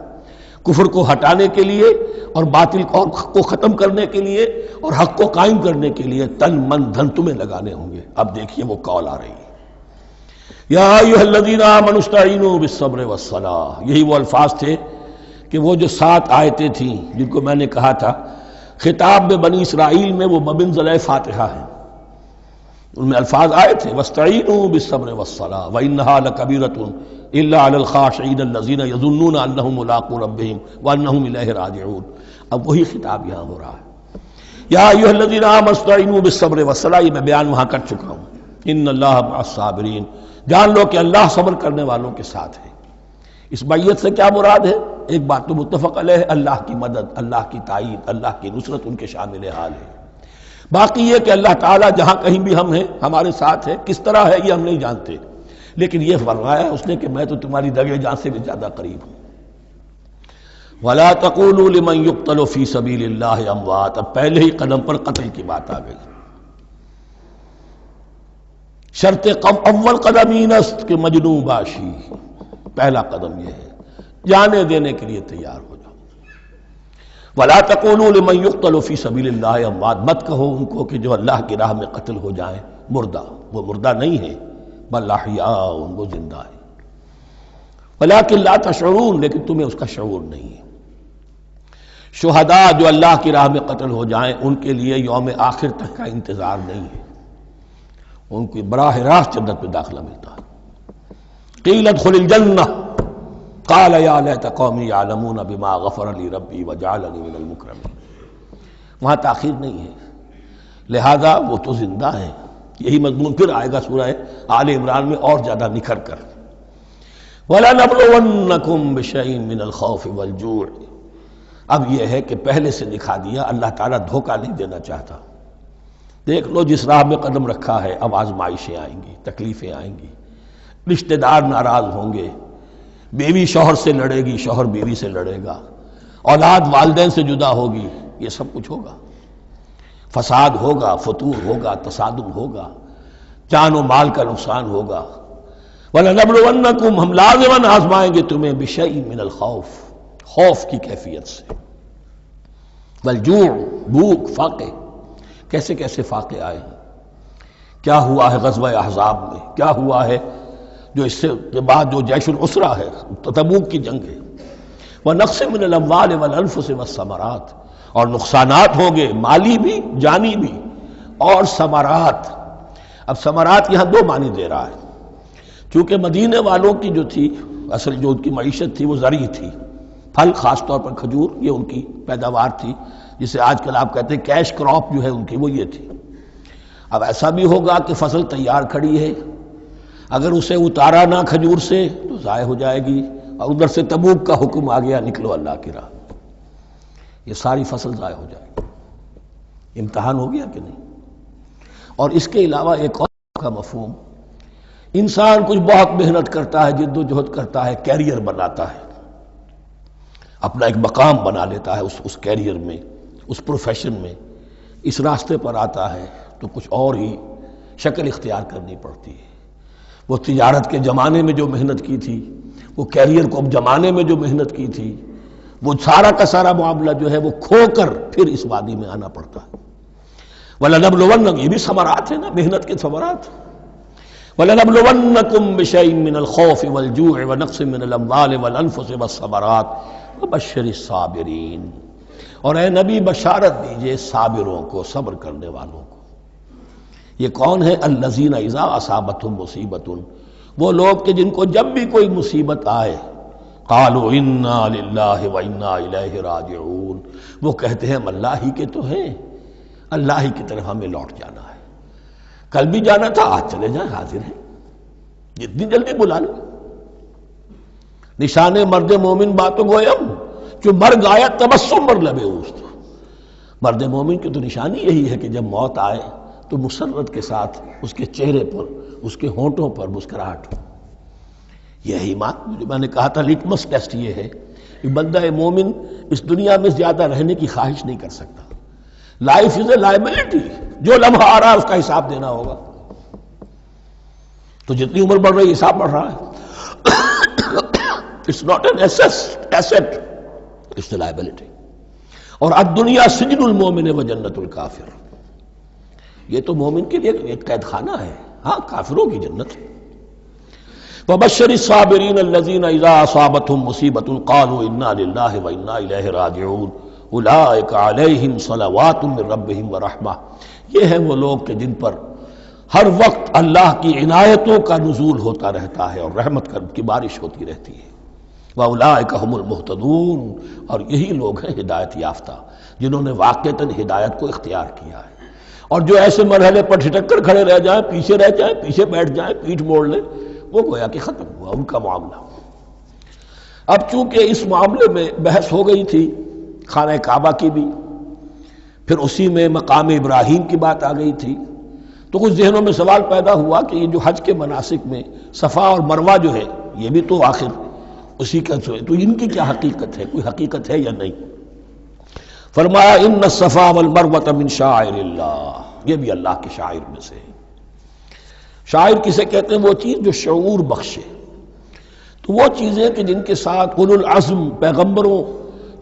[SPEAKER 1] کفر کو ہٹانے کے لیے اور باطل کو ختم کرنے کے لیے اور حق کو قائم کرنے کے لیے تن من دھن تمہیں لگانے ہوں گے۔ اب دیکھیے وہ قول آ رہی ہے، یا ایھا الذین آمنوا استعینوا بالصبر والصلاۃ، یہی وہ الفاظ تھے کہ وہ جو 7 آیتیں تھیں جن کو میں نے کہا تھا خطاب میں بنی اسرائیل میں وہ بمنزلہ فاتحہ ہیں، ان میں الفاظ آئے تھے واستعینوا بالصبر والصلاۃ وانھا لکبیرۃ الا علی الخاشعین الذین یظنون انہم ملاقو ربہم وانہم الیہ راجعون۔ اب وہی خطاب یہاں ہو رہا ہے، یا ایھا الذین آمنوا استعینوا بالصبر والصلاۃ، یہ میں بیان وہاں کر چکا ہوں، ان اللہ مع الصابرین، جان لو کہ اللہ صبر کرنے والوں کے ساتھ ہے۔ اس بیعت سے کیا مراد ہے؟ ایک بات تو متفق علیہ ہے، اللہ کی مدد، اللہ کی تائید، اللہ کی نصرت ان کے شامل حال ہے۔ باقی یہ کہ اللہ تعالیٰ جہاں کہیں بھی ہم ہیں ہمارے ساتھ ہے، کس طرح ہے یہ ہم نہیں جانتے، لیکن یہ فرمایا اس نے کہ میں تو تمہاری دگے جان سے بھی زیادہ قریب ہوں۔ وَلَا تَقُولُوا لِمَنْ يُقْتَلُ فِي سَبِيلِ اللَّهِ أَمْوَاتٌ، اب پہلے ہی قدم پر قتل کی بات آ گئی۔ شرط اول قدم ہی نست کہ مجنون باشی، پہلا قدم یہ ہے جانے دینے کے لیے تیار ہو جاؤ۔ وَلَا تَقُولُوا لِمَنْ يُقْتَلُ فِي سَبِيلِ اللَّهِ أَمْوَاتٌ، مت کہو ان کو کہ جو اللہ کی راہ میں قتل ہو جائیں مردہ، وہ مردہ نہیں ہے، بل احیاء، وہ زندہ ہے، وَلَٰكِن لَا تَشْعُرُونَ، لیکن تمہیں اس کا شعور نہیں ہے۔ شہداء جو اللہ کی راہ میں قتل ہو جائیں ان کے لیے یوم آخر تک کا انتظار نہیں ہے، ان کو براہ راست جنت میں داخلہ ملتا ہے۔ قیل ادخل الجنہ قال یا لیت قومی یعلمون بما غفر لی ربی وجعلنی من المکرمین، وہاں تاخیر نہیں ہے، لہذا وہ تو زندہ ہیں۔ یہی مضمون پھر آئے گا سورہ آل عمران میں اور زیادہ نکھر کر، وَلَنَبْلُوَنَّكُمْ بِشَيْءٍ مِّنَ الْخَوْفِ وَالْجُوعِ۔ اب یہ ہے کہ پہلے سے دکھا دیا، اللہ تعالیٰ دھوکہ نہیں دینا چاہتا۔ دیکھ لو جس راہ میں قدم رکھا ہے اب آزمائشیں آئیں گی، تکلیفیں آئیں گی، رشتہ دار ناراض ہوں گے، بیوی شوہر سے لڑے گی، شوہر بیوی سے لڑے گا، اولاد والدین سے جدا ہوگی، یہ سب کچھ ہوگا، فساد ہوگا، فتور ہوگا، تصادم ہوگا، جان و مال کا نقصان ہوگا۔ وَلَنَبْلُوَنَّكُمْ، ہم لازماً آزمائیں گے تمہیں بِشَيْءٍ مِّنَ الْخَوْفِ، خوف کی کیفیت سے، وَالْجُوعِ، بھوک، فاقے، کیسے کیسے فاقے آئے ہیں، کیا ہوا ہے غزوہ احزاب میں، کیا ہوا ہے جو اس سے کے بعد جو جیش العسرہ ہے، تبوک کی جنگ ہے، وَنَقْصٍ مِّنَ الْأَمْوَالِ وَالْأَنفُسِ وَالثَّمَرَاتِ، اور نقصانات ہوں گے مالی بھی جانی بھی، اور ثمرات۔ اب ثمرات یہاں دو معنی دے رہا ہے، چونکہ مدینے والوں کی جو تھی اصل جو ان کی معیشت تھی وہ زرعی تھی، پھل، خاص طور پر کھجور، یہ ان کی پیداوار تھی، جسے آج کل آپ کہتے ہیں کیش کراپ جو ہے ان کی، وہ یہ تھی۔ اب ایسا بھی ہوگا کہ فصل تیار کھڑی ہے، اگر اسے اتارا نہ کھجور سے تو ضائع ہو جائے گی، اور ادھر سے تبوک کا حکم آ گیا نکلو اللہ کی راہ، یہ ساری فصل ضائع ہو جائے گی۔ امتحان ہو گیا کہ نہیں؟ اور اس کے علاوہ ایک اور کا مفہوم، انسان کچھ بہت محنت کرتا ہے، جد و جہد کرتا ہے، کیریئر بناتا ہے، اپنا ایک مقام بنا لیتا ہے اس کیریئر میں، اس پروفیشن میں، اس راستے پر آتا ہے تو کچھ اور ہی شکل اختیار کرنی پڑتی ہے۔ وہ تجارت کے زمانے میں جو محنت کی تھی، وہ کیریئر کو اب جمانے میں جو محنت کی تھی، وہ سارا کا سارا معاملہ جو ہے وہ کھو کر پھر اس وادی میں آنا پڑتا ہے۔ وَلَنَبْلُوَنَّكُمْ، یہ بھی ثمرات ہیں نا، محنت کے ثمرات۔ وَلَنَبْلُوَنَّكُمْ بِشَيْءٍ مِّنَ الْخَوْفِ وَالْجُوعِ وَنَقْصٍ مِّنَ الْأَمْوَالِ وَالْأَنفُسِ وَالثَّمَرَاتِ وَبَشِّرِ الصَّابِرِينَ، اور اے نبی بشارت دیجئے صابروں کو، صبر کرنے والوں کو۔ یہ کون ہے؟ الذین اذا اصابتہم مصیبۃ، وہ لوگ کہ جن کو جب بھی کوئی مصیبت آئے قالوا انا للہ وانا الیہ راجعون، وہ کہتے ہیں ہم اللہ ہی کے تو ہیں اللہ ہی کی طرف ہمیں لوٹ جانا ہے. کل بھی جانا تھا، آج چلے جائیں، حاضر ہیں، جتنی جلدی بلا لیں. نشان مرد مومن باتوں گویم جو مر گایا تبسم بر لبے اوست. مرد مومن کی تو نشانی یہی ہے کہ جب موت آئے تو مسرت کے ساتھ اس کے چہرے پر، اس کے ہونٹوں پر مسکراہٹ ہو. یہ ایمان جو میں نے کہا تھا لٹمس ٹیسٹ یہ ہے کہ بندہ مومن اس دنیا میں زیادہ رہنے کی خواہش نہیں کر سکتا. لائف از اے لائبلٹی، جو لمحہ آ رہا ہے اس کا حساب دینا ہوگا. تو جتنی عمر بڑھ رہی حساب بڑھ رہا ہے. It's not an asset, it's a liability. اور الدنیا سجن المومن و جنت الکافر، یہ تو مومن کے لیے ایک قید خانہ ہے، ہاں کافروں کی جنت ہے. وبشر الصابرین الذین اذا اصابتهم مصیبۃ قالوا انا للہ وانا الیہ راجعون اولئک علیہم صلوات من ربہم ورحمہ. یہ ہیں وہ لوگ کہ جن پر ہر وقت اللہ کی عنایتوں کا نزول ہوتا رہتا ہے اور رحمت کی بارش ہوتی رہتی ہے. وَأُولَٰئِكَ هُمُ الْمُهْتَدُونَ، اور یہی لوگ ہیں ہدایت یافتہ جنہوں نے واقعتاً ہدایت کو اختیار کیا ہے. اور جو ایسے مرحلے پر ٹھٹک کر کھڑے رہ جائیں، پیچھے رہ جائیں، پیچھے بیٹھ جائیں، پیٹھ موڑ لیں، وہ گویا کہ ختم ہوا ان کا معاملہ. اب چونکہ اس معاملے میں بحث ہو گئی تھی خانہ کعبہ کی بھی، پھر اسی میں مقام ابراہیم کی بات آ گئی تھی، تو کچھ ذہنوں میں سوال پیدا ہوا کہ یہ جو حج کے مناسک میں صفا اور مروہ جو ہے یہ بھی تو آخر اسی کا تو ان کی کیا حقیقت ہے، کوئی حقیقت ہے یا نہیں. فرمایا ان الصفا والمروہ من شعائر اللہ، یہ بھی اللہ کے شاعر میں سے ہے. شاعر کسے کہتے ہیں؟ وہ چیز جو شعور بخشے. تو وہ چیزیں کہ جن کے ساتھ اولو العزم پیغمبروں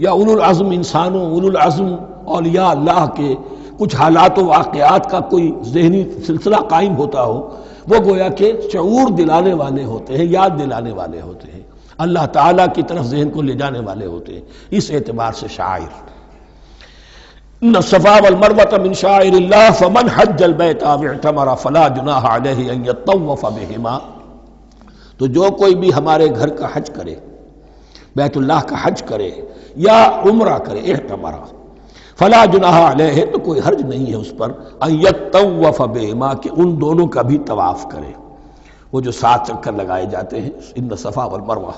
[SPEAKER 1] یا اولو العزم انسانوں، اولو العزم اولیاء اللہ کے کچھ حالات و واقعات کا کوئی ذہنی سلسلہ قائم ہوتا ہو، وہ گویا کہ شعور دلانے والے ہوتے ہیں، یاد دلانے والے ہوتے ہیں، اللہ تعالیٰ کی طرف ذہن کو لے جانے والے ہوتے ہیں. اس اعتبار سے شاعر. ان الصفا والمروہ من شعائر اللہ فمن حج البیت او اعتمر فلا جناح علیہ ان یطوف بہما. تو جو کوئی بھی ہمارے گھر کا حج کرے، بیت اللہ کا حج کرے یا عمرہ کرے، اعتمر، فلا جناح علیہ، تو کوئی حرج نہیں ہے اس پر، ان یطوف بہما، کہ ان دونوں کا بھی طواف کرے. وہ جو 7 چکر لگائے جاتے ہیں، ان الصفا والمروہ.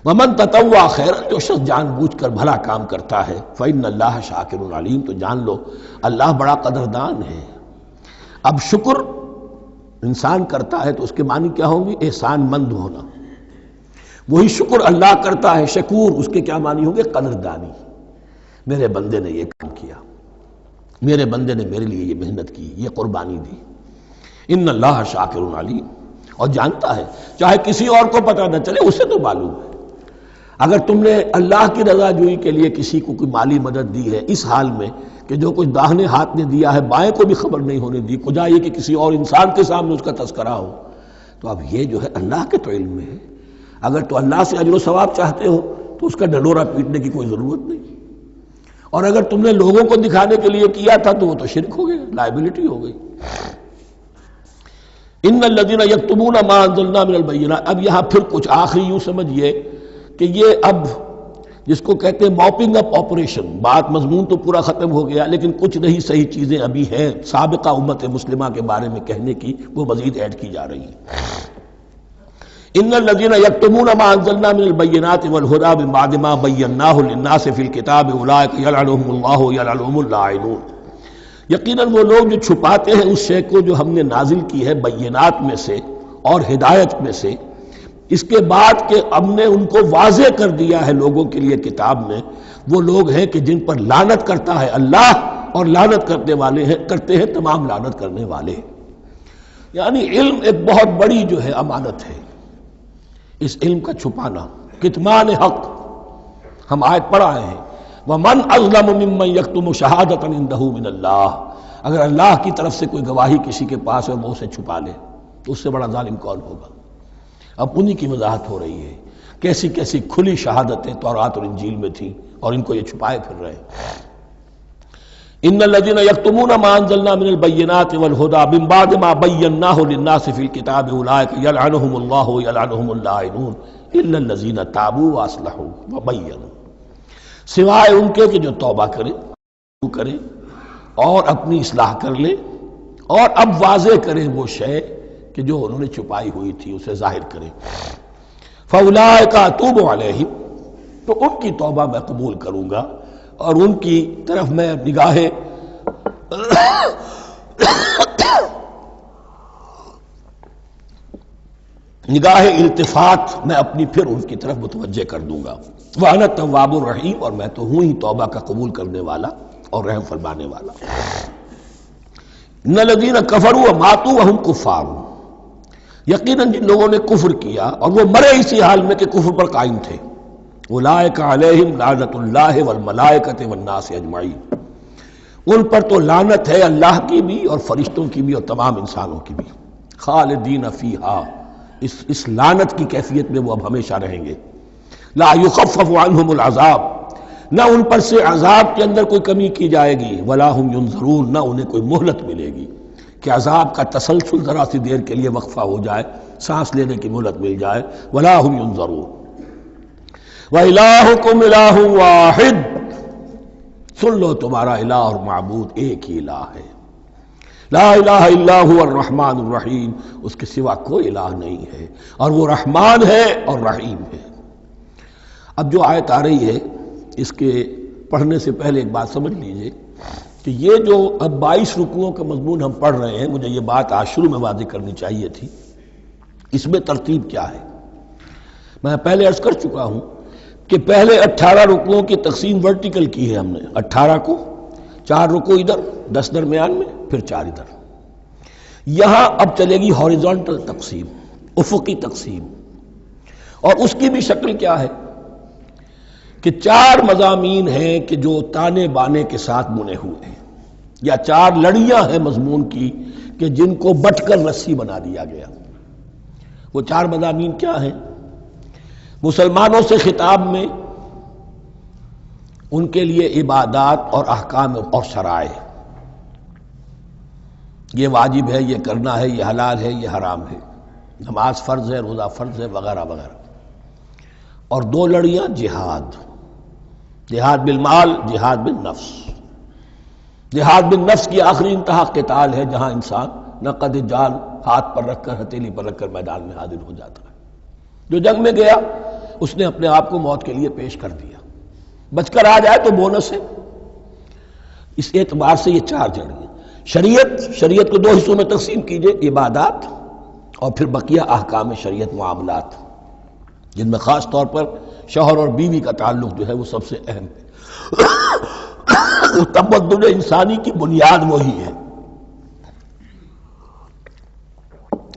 [SPEAKER 1] ومن تطوع خیرا، جو شخص جان بوجھ کر بھلا کام کرتا ہے، فإن اللہ شاکر علیم، تو جان لو اللہ بڑا قدردان ہے. اب شکر انسان کرتا ہے تو اس کے معنی کیا ہوں گے؟ احسان مند ہونا. وہی شکر اللہ کرتا ہے شکور، اس کے کیا معنی ہوں گے؟ قدردانی. میرے بندے نے یہ کام کیا، میرے بندے نے میرے لیے یہ محنت کی، یہ قربانی دی. ان اللہ شاکر علیم، اور جانتا ہے، چاہے کسی اور کو پتہ نہ چلے اسے تو معلوم ہے. اگر تم نے اللہ کی رضا جوئی کے لیے کسی کو کوئی مالی مدد دی ہے اس حال میں کہ جو کچھ داہنے ہاتھ نے دیا ہے بائیں کو بھی خبر نہیں ہونے دی، کجا یہ کہ کسی اور انسان کے سامنے اس کا تذکرہ ہو، تو اب یہ جو ہے اللہ کے تو علم میں ہے. اگر تو اللہ سے اجر و ثواب چاہتے ہو تو اس کا ڈنڈورا پیٹنے کی کوئی ضرورت نہیں. اور اگر تم نے لوگوں کو دکھانے کے لیے کیا تھا تو وہ تو شرک ہو گیا، لائبلٹی ہو گئی. ان الذین یکتمون ما انزلنا من البینات. اب یہاں پھر کچھ آخری یوں سمجھیے کہ یہ اب جس کو کہتے ہیں موپنگ اپ آپریشن، بات مضمون تو پورا ختم ہو گیا لیکن کچھ نہیں صحیح چیزیں ابھی ہیں سابقہ امت مسلمہ کے بارے میں کہنے کی، وہ مزید ایڈ کی جا رہی ہیں. ان الذین یکتمون ما انزلنا من البینات والہدی من بعد ما بیناہ للناس فی الکتاب اولئک یلعنهم اللہ یلعنهم اللاعنون. یقیناً وہ لوگ جو چھپاتے ہیں اس شے کو جو ہم نے نازل کی ہے بینات میں سے اور ہدایت میں سے، اس کے بعد کہ ہم نے ان کو واضح کر دیا ہے لوگوں کے لیے کتاب میں، وہ لوگ ہیں کہ جن پر لعنت کرتا ہے اللہ، اور لعنت کرتے ہیں تمام لعنت کرنے والے. یعنی علم ایک بہت بڑی جو ہے امانت ہے، اس علم کا چھپانا، کتمان حق. ہم آیت پڑھ آئے ہیں وَمَنْ أَظْلَمُ مِمَّنْ يَكْتُمُ شَهَادَةً عِنْدَهُ مِنَ اللَّهِ. اگر اللہ کی طرف سے کوئی گواہی کسی کے پاس ہے وہ اسے چھپا لے تو اس سے بڑا ظالم کون ہوگا. اب انہی کی وضاحت ہو رہی ہے، کیسی کیسی کھلی شہادتیں تورات اور انجیل میں تھیں اور ان کو یہ چھپائے پھر رہے ہیں. ان الذین یکتمون ما انزلنا من البینات والہدی من بعد ما بیناہ للناس فی الکتاب اولئک یلعنهم اللہ یلعنهم اللاعنون الا الذین تابوا واصلحوا وبینوا. سوائے ان کے کہ جو توبہ کریں اور اپنی اصلاح کر لیں اور اب واضح کریں وہ شے کہ جو انہوں نے چھپائی ہوئی تھی اسے ظاہر کریں. فَأُولَٰئِکَ أَتُوبُ عَلَیْہِمْ، تو ان کی توبہ میں قبول کروں گا اور ان کی طرف میں نگاہ التفات میں اپنی پھر ان کی طرف متوجہ کر دوں گا. وَأَنَا التَّوَّابُ الرَّحِيمُ، اور میں تو ہوں ہی توبہ کا قبول کرنے والا اور رحم فرمانے والا. اِنَّ الَّذِينَ كَفَرُوا وَمَاتُوا وَهُمْ كُفَّارٌ، یقیناً جن لوگوں نے کفر کیا اور وہ مرے اسی حال میں کہ کفر پر قائم تھے، اولئک علیہم لعنۃ اللہ والملائکۃ والناس اجمعین، ان پر تو لعنت ہے اللہ کی بھی اور فرشتوں کی بھی اور تمام انسانوں کی بھی. خالدین فیہا، اس لعنت کی کیفیت میں وہ اب ہمیشہ رہیں گے. لا یخفف عنہم العذاب، نہ ان پر سے عذاب کے اندر کوئی کمی کی جائے گی. ولا هم ینظرون، نہ انہیں کوئی مہلت ملے گی کہ عذاب کا تسلسل ذرا سی دیر کے لیے وقفہ ہو جائے، سانس لینے کی مہلت مل جائے. ولا هم ینظرون. وَإِلَٰهُكُمْ إِلَٰهٌ وَاحِدٌ، سن لو تمہارا الہ اور معبود ایک ہی الہ ہے. لا الہ الا هو الرحمن الرحیم، اس کے سوا کوئی الہ نہیں ہے اور وہ رحمان ہے اور رحیم ہے. اب جو آیت آ رہی ہے اس کے پڑھنے سے پہلے ایک بات سمجھ لیجئے کہ یہ جو اب 22 رکوعوں کا مضمون ہم پڑھ رہے ہیں، مجھے یہ بات آج شروع میں واضح کرنی چاہیے تھی. اس میں ترتیب کیا ہے؟ میں پہلے عرض کر چکا ہوں کہ پہلے 18 رکوعوں کی تقسیم ورٹیکل کی ہے ہم نے. 18 کو 4 رکوع ادھر، 10 درمیان میں، پھر 4 ادھر. یہاں اب چلے گی ہاریزونٹل تقسیم، افقی تقسیم. اور اس کی بھی شکل کیا ہے کہ 4 مضامین ہیں کہ جو تانے بانے کے ساتھ بنے ہوئے ہیں، یا 4 لڑیاں ہیں مضمون کی کہ جن کو بٹ کر رسی بنا دیا گیا. وہ 4 مضامین کیا ہیں؟ مسلمانوں سے خطاب میں ان کے لیے عبادات اور احکام اور شرائع، یہ واجب ہے، یہ کرنا ہے، یہ حلال ہے، یہ حرام ہے، نماز فرض ہے، روزہ فرض ہے، وغیرہ وغیرہ. اور 2 لڑیاں جہاد، جہاد بالمال، جہاد بالنفس. جہاد بالنفس کی آخری انتہا قتال ہے، جہاں انسان نقد جان ہاتھ پر رکھ کر، ہتھیلی پر رکھ کر میدان میں حاضر ہو جاتا ہے. جو جنگ میں گیا اس نے اپنے آپ کو موت کے لیے پیش کر دیا، بچ کر آ جائے تو بونس ہے. اس اعتبار سے یہ 4 جڑیں. شریعت کو 2 حصوں میں تقسیم کیجئے، عبادات اور پھر بقیہ احکام شریعت، معاملات، جن میں خاص طور پر شوہر اور بیوی کا تعلق جو ہے وہ سب سے اہم ہے. تمدن انسانی کی بنیاد وہی ہے.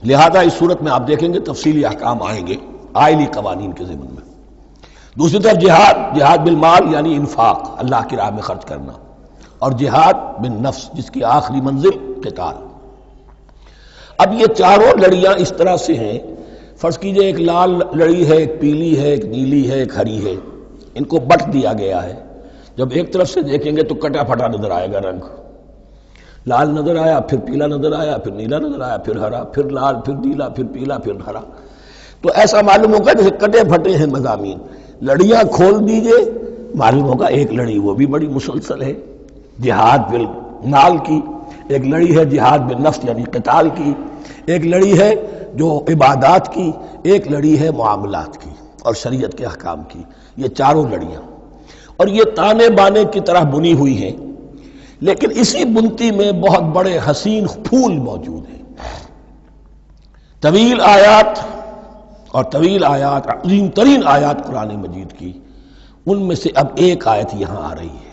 [SPEAKER 1] لہذا اس صورت میں آپ دیکھیں گے تفصیلی احکام آئیں گے آئلی قوانین کے ضمن میں. دوسری طرف جہاد بالمال یعنی انفاق، اللہ کی راہ میں خرچ کرنا، اور جہاد بالنفس جس کی آخری منزل قتال. اب یہ 4 لڑیاں اس طرح سے ہیں، فرض کیجئے ایک لال لڑی ہے، ایک پیلی ہے، ایک نیلی ہے، ایک ہری ہے. ان کو بٹ دیا گیا ہے. جب ایک طرف سے دیکھیں گے تو کٹا پھٹا نظر آئے گا رنگ. لال نظر آیا، پھر پیلا نظر آیا، پھر نیلا نظر آیا، پھر ہرا، پھر لال، پھر نیلا، پھر پیلا، پھر ہرا. تو ایسا معلوم ہوگا جیسے کٹے پھٹے ہیں مضامین. لڑیاں کھول دیجئے، معلوم ہوگا ایک لڑی وہ بھی بڑی مسلسل ہے جہاد بالمال کی، ایک لڑی ہے جہاد بالنفس یعنی قتال کی، ایک لڑی ہے جو عبادات کی، ایک لڑی ہے معاملات کی اور شریعت کے احکام کی. یہ 4 لڑیاں، اور یہ تانے بانے کی طرح بنی ہوئی ہیں، لیکن اسی بنتی میں بہت بڑے حسین پھول موجود ہیں. طویل آیات اور طویل آیات، عظیم ترین آیات قرآن مجید کی، ان میں سے اب ایک آیت یہاں آ رہی ہے.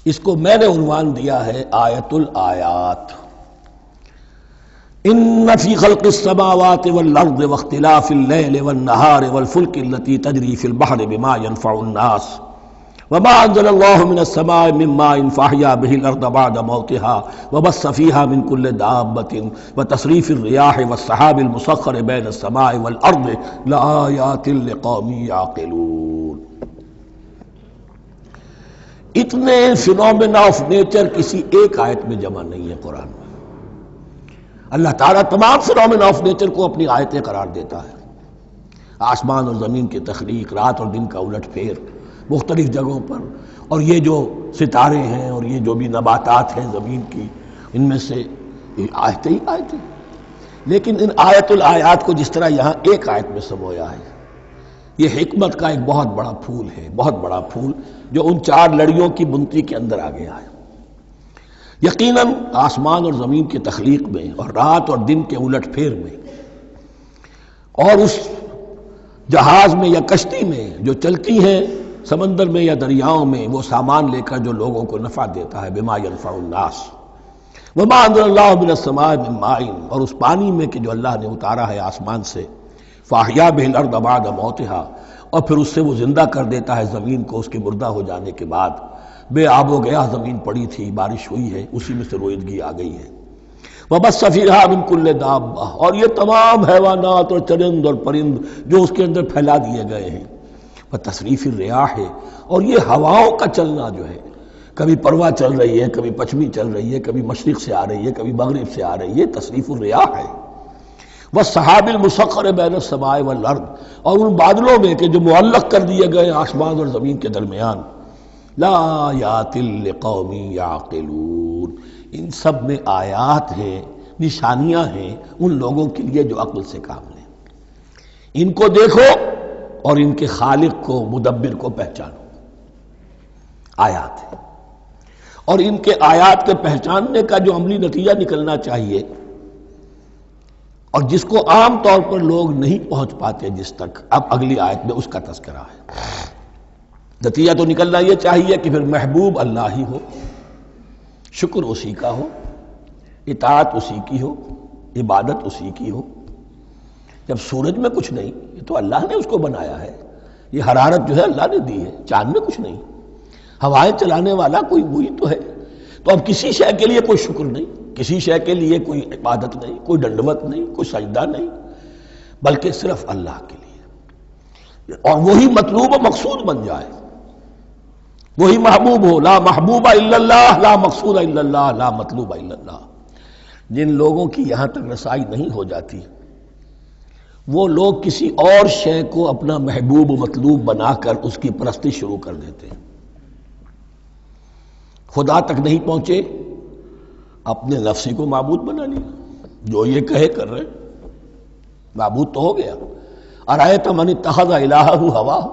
[SPEAKER 1] اس کو میں نے عنوان دیا ہے آیت الآیات. ان فی خلق السماوات والارض واختلاف اللیل والنہار والفلک التي تجری فی البحر بما ينفع الناس وما انزل الله من السماء من ماء فاحیا به الارض بعد موتها وبث فيها من كل دابة وتصريف الرياح والسحاب المسخر بين السماء والارض لآیات لقوم یعقلون. اتنے فینومینا آف نیچر کسی ایک آیت میں جمع نہیں ہے قرآن میں. اللہ تعالیٰ تمام فینومینا آف نیچر کو اپنی آیتیں قرار دیتا ہے. آسمان اور زمین کی تخلیق، رات اور دن کا الٹ پھیر، مختلف جگہوں پر، اور یہ جو ستارے ہیں اور یہ جو بھی نباتات ہیں زمین کی، ان میں سے آیتیں ہی آیتیں. لیکن ان آیت الآیات کو جس طرح یہاں ایک آیت میں سمویا ہے، یہ حکمت کا ایک بہت بڑا پھول ہے، بہت بڑا پھول جو ان 4 لڑیوں کی بنتی کے اندر آ گیا ہے. یقیناً آسمان اور زمین کی تخلیق میں اور رات اور دن کے الٹ پھیر میں اور اس جہاز میں یا کشتی میں جو چلتی ہیں سمندر میں یا دریاؤں میں، وہ سامان لے کر جو لوگوں کو نفع دیتا ہے، بما ينفع الناس وما انزل اللہ من السماء من ماء، اور اس پانی میں کہ جو اللہ نے اتارا ہے آسمان سے، فاحیا به الارض بعد موتها، اور پھر اس سے وہ زندہ کر دیتا ہے زمین کو اس کے مردہ ہو جانے کے بعد. بے آب و گیا زمین پڑی تھی، بارش ہوئی ہے، اسی میں سے روئیدگی آ گئی ہے. وبث فیہا من کل دابہ، اور یہ تمام حیوانات اور چرند اور پرند جو اس کے اندر پھیلا دیے گئے ہیں. وتصریف الریاح، اور یہ ہواؤں کا چلنا جو ہے، کبھی پروا چل رہی ہے، کبھی پچھمی چل رہی ہے، کبھی مشرق سے آ رہی ہے، کبھی مغرب سے آ رہی ہے، تصریف الریاح ہے. والسحاب المسخر بین السماء والارض، اور ان بادلوں میں کہ جو معلق کر دیے گئے آسمان اور زمین کے درمیان. لآیات لقوم یعقلون، ان سب میں آیات ہیں، نشانیاں ہیں ان لوگوں کے لیے جو عقل سے کام لیں. ان کو دیکھو اور ان کے خالق کو، مدبر کو پہچانو. آیات ہیں، اور ان کے آیات کے پہچاننے کا جو عملی نتیجہ نکلنا چاہیے، اور جس کو عام طور پر لوگ نہیں پہنچ پاتے جس تک، اب اگلی آیت میں اس کا تذکرہ ہے. نتیجہ تو نکلنا یہ چاہیے کہ پھر محبوب اللہ ہی ہو، شکر اسی کا ہو، اطاعت اسی کی ہو، عبادت اسی کی ہو. جب سورج میں کچھ نہیں، یہ تو اللہ نے اس کو بنایا ہے، یہ حرارت جو ہے اللہ نے دی ہے، چاند میں کچھ نہیں، ہوائیں چلانے والا کوئی وہی تو ہے. تو اب کسی شے کے لیے کوئی شکر نہیں، کسی شے کے لیے کوئی عبادت نہیں، کوئی ڈنڈوت نہیں، کوئی سجدہ نہیں، بلکہ صرف اللہ کے لیے. اور وہی مطلوب و مقصود بن جائے، وہی محبوب ہو. لا محبوب الا اللہ، لا مقصود الا اللہ، لا مطلوب الا اللہ. جن لوگوں کی یہاں تک رسائی نہیں ہو جاتی، وہ لوگ کسی اور شے کو اپنا محبوب و مطلوب بنا کر اس کی پرستی شروع کر دیتے ہیں. خدا تک نہیں پہنچے، اپنے نفسی کو معبود بنا لیا، جو یہ کہے کر رہے، معبود تو ہو گیا. ارأیت من اتخذ الہہ ہواہ،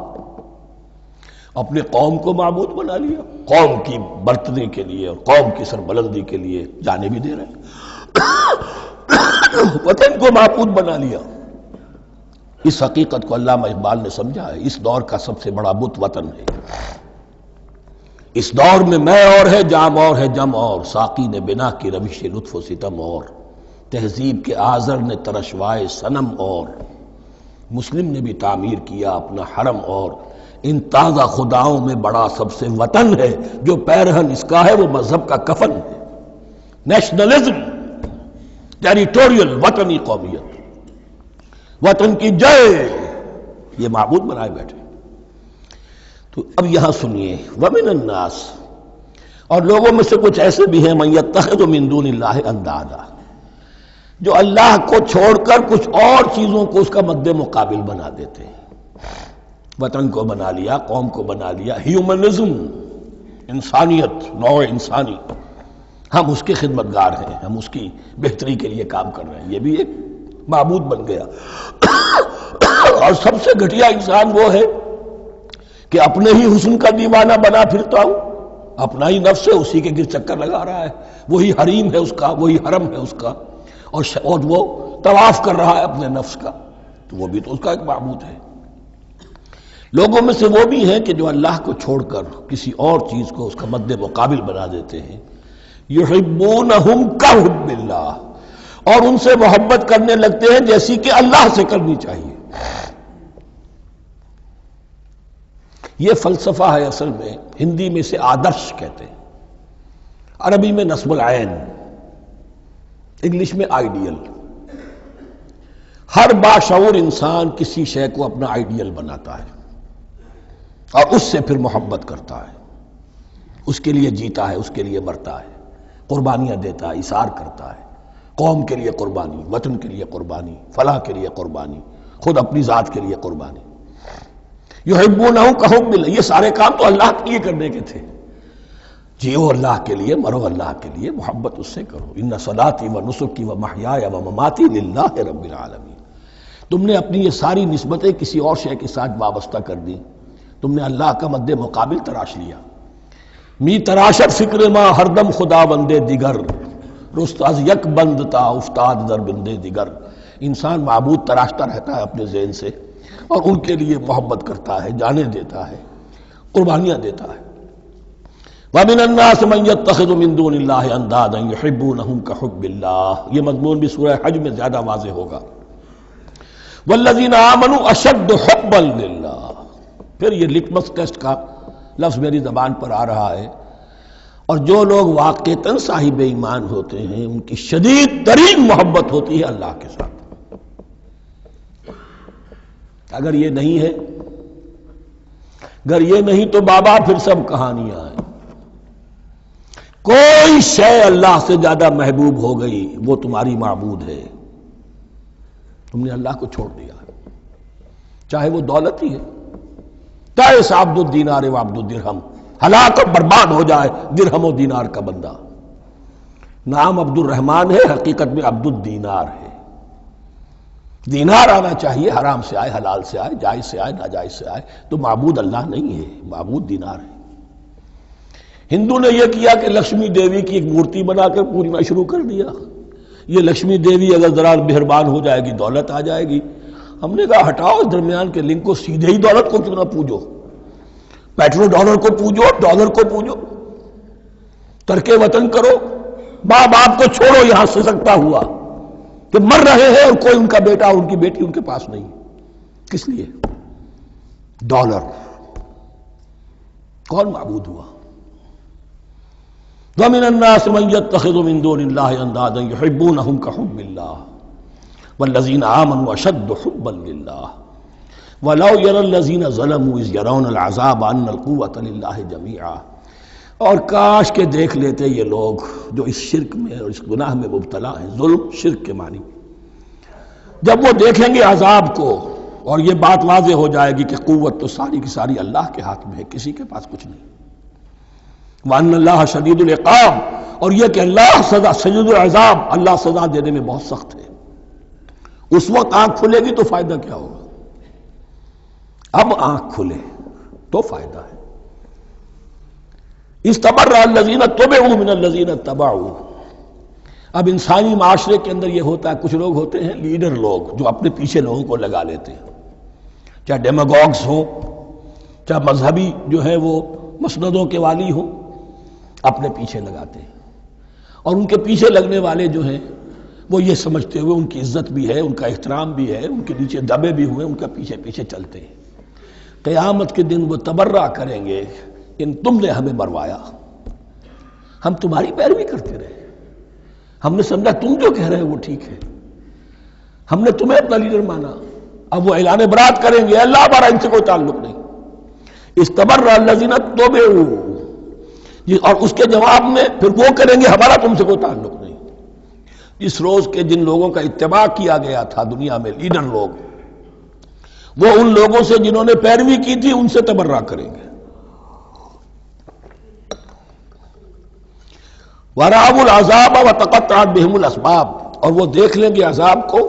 [SPEAKER 1] اپنے قوم کو معبود بنا لیا، قوم کی برتری کے لیے اور قوم کی سربلندی کے لیے جانے بھی دے رہے ہیں. وطن کو معبود بنا لیا. اس حقیقت کو علامہ اقبال نے سمجھا ہے، اس دور کا سب سے بڑا بت وطن ہے. اس دور میں میں اور ہے، جام اور ہے، جم اور، ساقی نے بنا کی روش لطف و ستم اور، تہذیب کے آزر نے ترشوائے صنم اور، مسلم نے بھی تعمیر کیا اپنا حرم اور، ان تازہ خداؤں میں بڑا سب سے وطن ہے، جو پیرہن اس کا ہے وہ مذہب کا کفن ہے. نیشنلزم، ٹیریٹوریل، وطنی قومیت، وطن کی جے، یہ معبود بنائے بیٹھے. تو اب یہاں سنیے، ومن الناس، اور لوگوں میں سے کچھ ایسے بھی ہیں، من یتخذ من دون اللہ اندادا، جو اللہ کو چھوڑ کر کچھ اور چیزوں کو اس کا مد مقابل بنا دیتے ہیں. وطن کو بنا لیا، قوم کو بنا لیا، ہیومنزم، انسانیت، نوع انسانی، ہم اس کے خدمتگار ہیں، ہم اس کی بہتری کے لیے کام کر رہے ہیں، یہ بھی ایک معبود بن گیا. اور سب سے گھٹیا انسان وہ ہے کہ اپنے ہی حسن کا دیوانہ بنا پھرتا ہوں، اپنا ہی نفس ہے، اسی کے گر چکر لگا رہا ہے، وہی حریم ہے اس کا، وہی حرم ہے اس کا، اور وہ طواف کر رہا ہے اپنے نفس کا، تو وہ بھی تو اس کا ایک معبود ہے. لوگوں میں سے وہ بھی ہیں کہ جو اللہ کو چھوڑ کر کسی اور چیز کو اس کا مد مقابل بنا دیتے ہیں. یحبونہم کحب اللہ، اور ان سے محبت کرنے لگتے ہیں جیسی کہ اللہ سے کرنی چاہیے. یہ فلسفہ ہے اصل میں، ہندی میں سے آدرش کہتے ہیں، عربی میں نصب العین، انگلش میں آئیڈیل. ہر باشعور انسان کسی شے کو اپنا آئیڈیل بناتا ہے اور اس سے پھر محبت کرتا ہے، اس کے لیے جیتا ہے، اس کے لیے مرتا ہے، قربانیاں دیتا ہے، اثار کرتا ہے. قوم کے لیے قربانی، وطن کے لیے قربانی، فلاح کے لیے قربانی، خود اپنی ذات کے لیے قربانی. یحبونہم کحب اللہ، یہ سارے کام تو اللہ کے لیے کرنے کے تھے. جیو اللہ کے لیے، مرو اللہ کے لیے، محبت اس سے کرو. ان صلاتی و نسکی و محیای و مماتی للہ رب العالمین. تم نے اپنی یہ ساری نسبتیں کسی اور شے کے ساتھ وابستہ کر دی. تم نے اللہ کا مد مقابل تراش لیا. می تراشت فکر ما ہر دم خدا بندے دیگر، رست از یک بند تا افتاد در بندے دیگر. انسان معبود تراشتا رہتا ہے اپنے ذہن سے اور ان کے لیے محبت کرتا ہے، جانیں دیتا ہے، قربانیاں دیتا ہے. وَمِنَ النَّاسِ مَن يَتَّخِذُ مِن دُونِ اللَّهِ أَندَادًا يُحِبُّونَهُم كَحُبِّ اللَّهِ. یہ مضمون بھی سورہ حج میں زیادہ واضح ہوگا. وَالَّذِينَ آمَنُوا أَشَدُّ حُبًّا لِلَّهِ. پھر یہ لٹمس ٹیسٹ کا لفظ میری زبان پر آ رہا ہے. اور جو لوگ واقعتاً صاحب ایمان ہوتے ہیں ان کی شدید ترین محبت ہوتی ہے اللہ کے ساتھ. اگر یہ نہیں ہے، اگر یہ نہیں تو بابا پھر سب کہانیاں ہیں. کوئی شے اللہ سے زیادہ محبوب ہو گئی وہ تمہاری معبود ہے. تم نے اللہ کو چھوڑ دیا، چاہے وہ دولت ہی ہے. تعس عبد الدینار و عبد الدرہم، ہلاک اور برباد ہو جائے درہم و دینار کا بندہ. نام عبد الرحمن ہے، حقیقت میں عبد الدینار ہے. دینار آنا چاہیے، حرام سے آئے، حلال سے آئے، جائز سے آئے، ناجائز سے آئے. تو معبود اللہ نہیں ہے، معبود دینار ہے. ہندو نے یہ کیا کہ لکشمی دیوی کی ایک مورتی بنا کر پوجنا شروع کر دیا. یہ لکشمی دیوی اگر ذرا مہربان ہو جائے گی دولت آ جائے گی. ہم نے کہا ہٹاؤ اس درمیان کے لنک کو، سیدھے ہی دولت کو کیوں نہ پوجو. پیٹرو ڈالر کو پوجو، ڈالر کو پوجو. ترک وطن کرو، ماں باپ کو چھوڑو یہاں سے سکتا ہوا کہ مر رہے ہیں اور کوئی ان کا بیٹا اور ان کی بیٹی ان کے پاس نہیں. کس لیے؟ ڈالر. کون معبود ہوا؟ وَمِنَ النَّاسِ مَن يَتَّخِذُ مِن دُونِ اللَّهِ أَندَادًا يُحِبُّونَهُم كَحُبِّ اللَّهِ وَالَّذِينَ آمَنُوا أَشَدُّ حُبًّا لِلَّهِ وَلَوْ يَرَى الَّذِينَ ظَلَمُوا إِذْ يَرَوْنَ الْعَذَابَ أَنَّ الْقُوَّةَ لِلَّهِ جَمِيعًا. اور کاش کہ دیکھ لیتے یہ لوگ جو اس شرک میں اور اس گناہ میں مبتلا ہیں، ظلم شرک کے معنی، جب وہ دیکھیں گے عذاب کو اور یہ بات واضح ہو جائے گی کہ قوت تو ساری کی ساری اللہ کے ہاتھ میں ہے، کسی کے پاس کچھ نہیں. وَأَنَّ اللَّهَ شَدِيدُ الْعِقَابِ، اور یہ کہ اللہ سزا شدید العذاب، اللہ سزا دینے میں بہت سخت ہے. اس وقت آنکھ کھلے گی تو فائدہ کیا ہوگا؟ اب آنکھ کھلے تو فائدہ ہے. اِسْتَبَرَّأَ الَّذِينَ اتُّبِعُوا مِنَ الَّذِينَ اتَّبَعُوا. اب انسانی معاشرے کے اندر یہ ہوتا ہے، کچھ لوگ ہوتے ہیں لیڈر لوگ جو اپنے پیچھے لوگوں کو لگا لیتے ہیں، چاہے ڈیماگوگز ہوں، چاہے مذہبی جو ہے وہ مسندوں کے والی ہوں، اپنے پیچھے لگاتے ہیں. اور ان کے پیچھے لگنے والے جو ہیں وہ یہ سمجھتے ہوئے ان کی عزت بھی ہے، ان کا احترام بھی ہے، ان کے نیچے دبے بھی ہوئے، ان کا پیچھے پیچھے چلتے ہیں. قیامت کے دن وہ تبرہ کریں گے کہ تم نے ہمیں مروایا، ہم تمہاری پیروی کرتے رہے، ہم نے سمجھا تم جو کہہ رہے ہیں وہ ٹھیک ہے، ہم نے تمہیں اپنا لیڈر مانا. اب وہ اعلان برات کریں گے، اللہ ہمارا ان سے کوئی تعلق نہیں. استبرأ الذین اتبعوا، اور اس کے جواب میں پھر وہ کریں گے ہمارا تم سے کوئی تعلق نہیں. اس روز کے جن لوگوں کا اتباع کیا گیا تھا دنیا میں، لیڈر لوگ، وہ ان لوگوں سے جنہوں نے پیروی کی تھی ان سے تبرہ کریں گے. وَرَأَوُا الْعَذَابَ وَتَقَطَّعَتْ بِهِمُ الْأَسْبَابُ، اور وہ دیکھ لیں گے عذاب کو،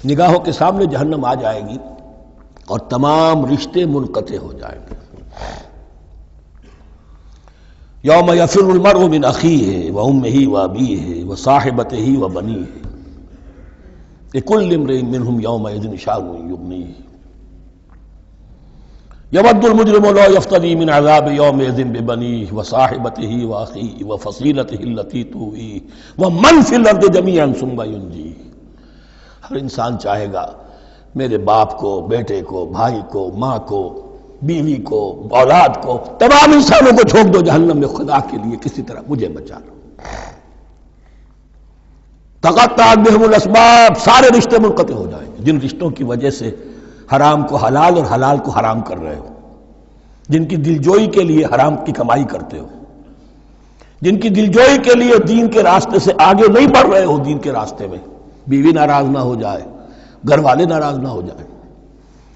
[SPEAKER 1] نگاہوں کے سامنے جہنم آ جائے گی اور تمام رشتے منقطع ہو جائیں گے. یوم یفر المرء من اخیہ وامہ وابیہ وصاحبتہ وبنیہ لکل امرئ منہم یومئذ شأن یغنیہ یود المجرم لو یفتدی من عذاب یومئذ ببنیہ وصاحبتہ واخیہ وفصیلتہ التی تؤویہ ومن فی الارض جمیعا ثم ینجیہ. ہر انسان چاہے گا میرے باپ کو، بیٹے کو، بھائی کو، ماں کو، بیوی کو، اولاد کو، تمام انسانوں کو چھوڑ دو جہنم میں، خدا کے لیے کسی طرح مجھے بچا لو. تقطعت بہم الاسباب، سارے رشتے منقطع ہو جائیں گے. جن رشتوں کی وجہ سے حرام کو حلال اور حلال کو حرام کر رہے ہو، جن کی دلجوئی کے لیے حرام کی کمائی کرتے ہو، جن کی دلجوئی کے لیے دین کے راستے سے آگے نہیں بڑھ رہے ہو، دین کے راستے میں بیوی ناراض نہ ہو جائے، گھر والے ناراض نہ ہو جائیں،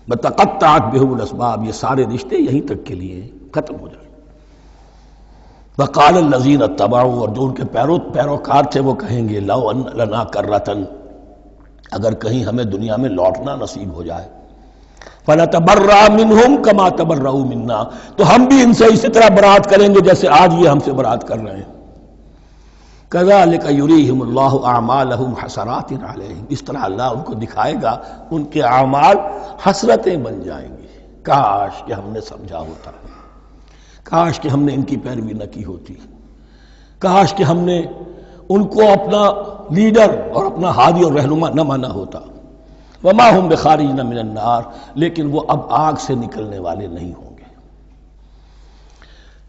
[SPEAKER 1] بتقطعت بهم الاسباب، یہ سارے رشتے یہیں تک کے لیے ختم ہو جائیں۔ وقال الذین اتبعوا، اور جو ان کے پیروکار تھے وہ کہیں گے لو ان لنا کرۃ، اگر کہیں ہمیں دنیا میں لوٹنا نصیب ہو جائے، فنتبرأ منہم کما تبرؤوا منا، تو ہم بھی ان سے اسی طرح برات کریں گے جیسے آج یہ ہم سے برات کر رہے ہیں۔ کذالک یریہم اللہ اعمالہم حسرات علیہم، اس طرح اللہ ان کو دکھائے گا ان کے اعمال حسرتیں بن جائیں گی۔ کاش کہ ہم نے سمجھا ہوتا، کاش کہ ہم نے ان کی پیروی نہ کی ہوتی، کاش کہ ہم نے ان کو اپنا لیڈر اور اپنا ہادی اور رہنما نہ مانا ہوتا۔ وما ہم بخارجین من النار، لیکن وہ اب آگ سے نکلنے والے نہیں ہوں گے۔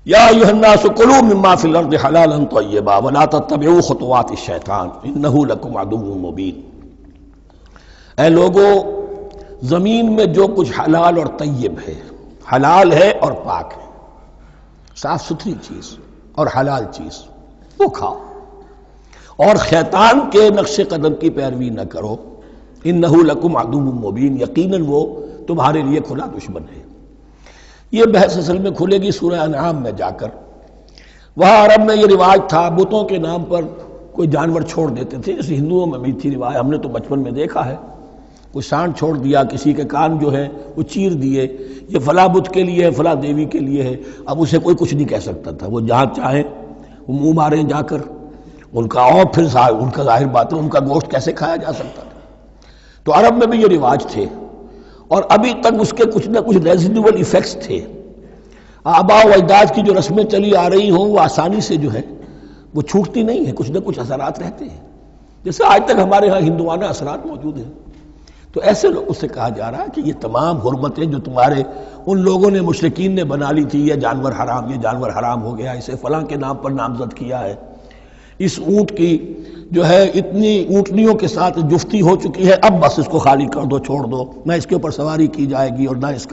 [SPEAKER 1] یا ایھا الناس کلوا مما فی الارض حلالا طیبا ولا تتبعوا خطوات الشیطان انہ لکم عدو مبین، اے لوگو زمین میں جو کچھ حلال اور طیب ہے، حلال ہے اور پاک ہے، صاف ستھری چیز اور حلال چیز وہ کھاؤ، اور شیطان کے نقش قدم کی پیروی نہ کرو، انہ لکم عدو مبین، یقیناً وہ تمہارے لیے کھلا دشمن ہے۔ یہ بحث اصل میں کھلے گی سورہ انعام میں جا کر۔ وہاں عرب میں یہ رواج تھا، بتوں کے نام پر کوئی جانور چھوڑ دیتے تھے، جیسے ہندوؤں میں بھی تھی رواج، ہم نے تو بچپن میں دیکھا ہے، کوئی سانڈ چھوڑ دیا، کسی کے کان جو ہے وہ چیر دیے، یہ فلاں بت کے لیے ہے، فلاں دیوی کے لیے ہے، اب اسے کوئی کچھ نہیں کہہ سکتا تھا، وہ جہاں چاہیں وہ منہ ماریں جا کر ان کا، اور پھر ان کا ظاہر بات ہے ان کا گوشت کیسے کھایا جا سکتا تھا۔ تو عرب میں بھی یہ رواج تھے، اور ابھی تک اس کے کچھ نہ کچھ ریزیڈول ایفیکٹس تھے۔ آباء و اجداد کی جو رسمیں چلی آ رہی ہوں وہ آسانی سے جو ہے وہ چھوٹتی نہیں ہیں، کچھ نہ کچھ اثرات رہتے ہیں، جیسے آج تک ہمارے ہاں ہندوانہ اثرات موجود ہیں۔ تو ایسے لوگوں سے کہا جا رہا ہے کہ یہ تمام حرمتیں جو تمہارے ان لوگوں نے مشرکین نے بنا لی تھی، یہ جانور حرام، یہ جانور حرام ہو گیا، اسے فلاں کے نام پر نامزد کیا ہے، اس اونٹ کی جو ہے اتنی اونٹنیوں کے ساتھ جفتی ہو چکی ہے، اب بس اس کو خالی کر دو، چھوڑ دو، نہ اس کے اوپر سواری کی جائے گی اور نہ اس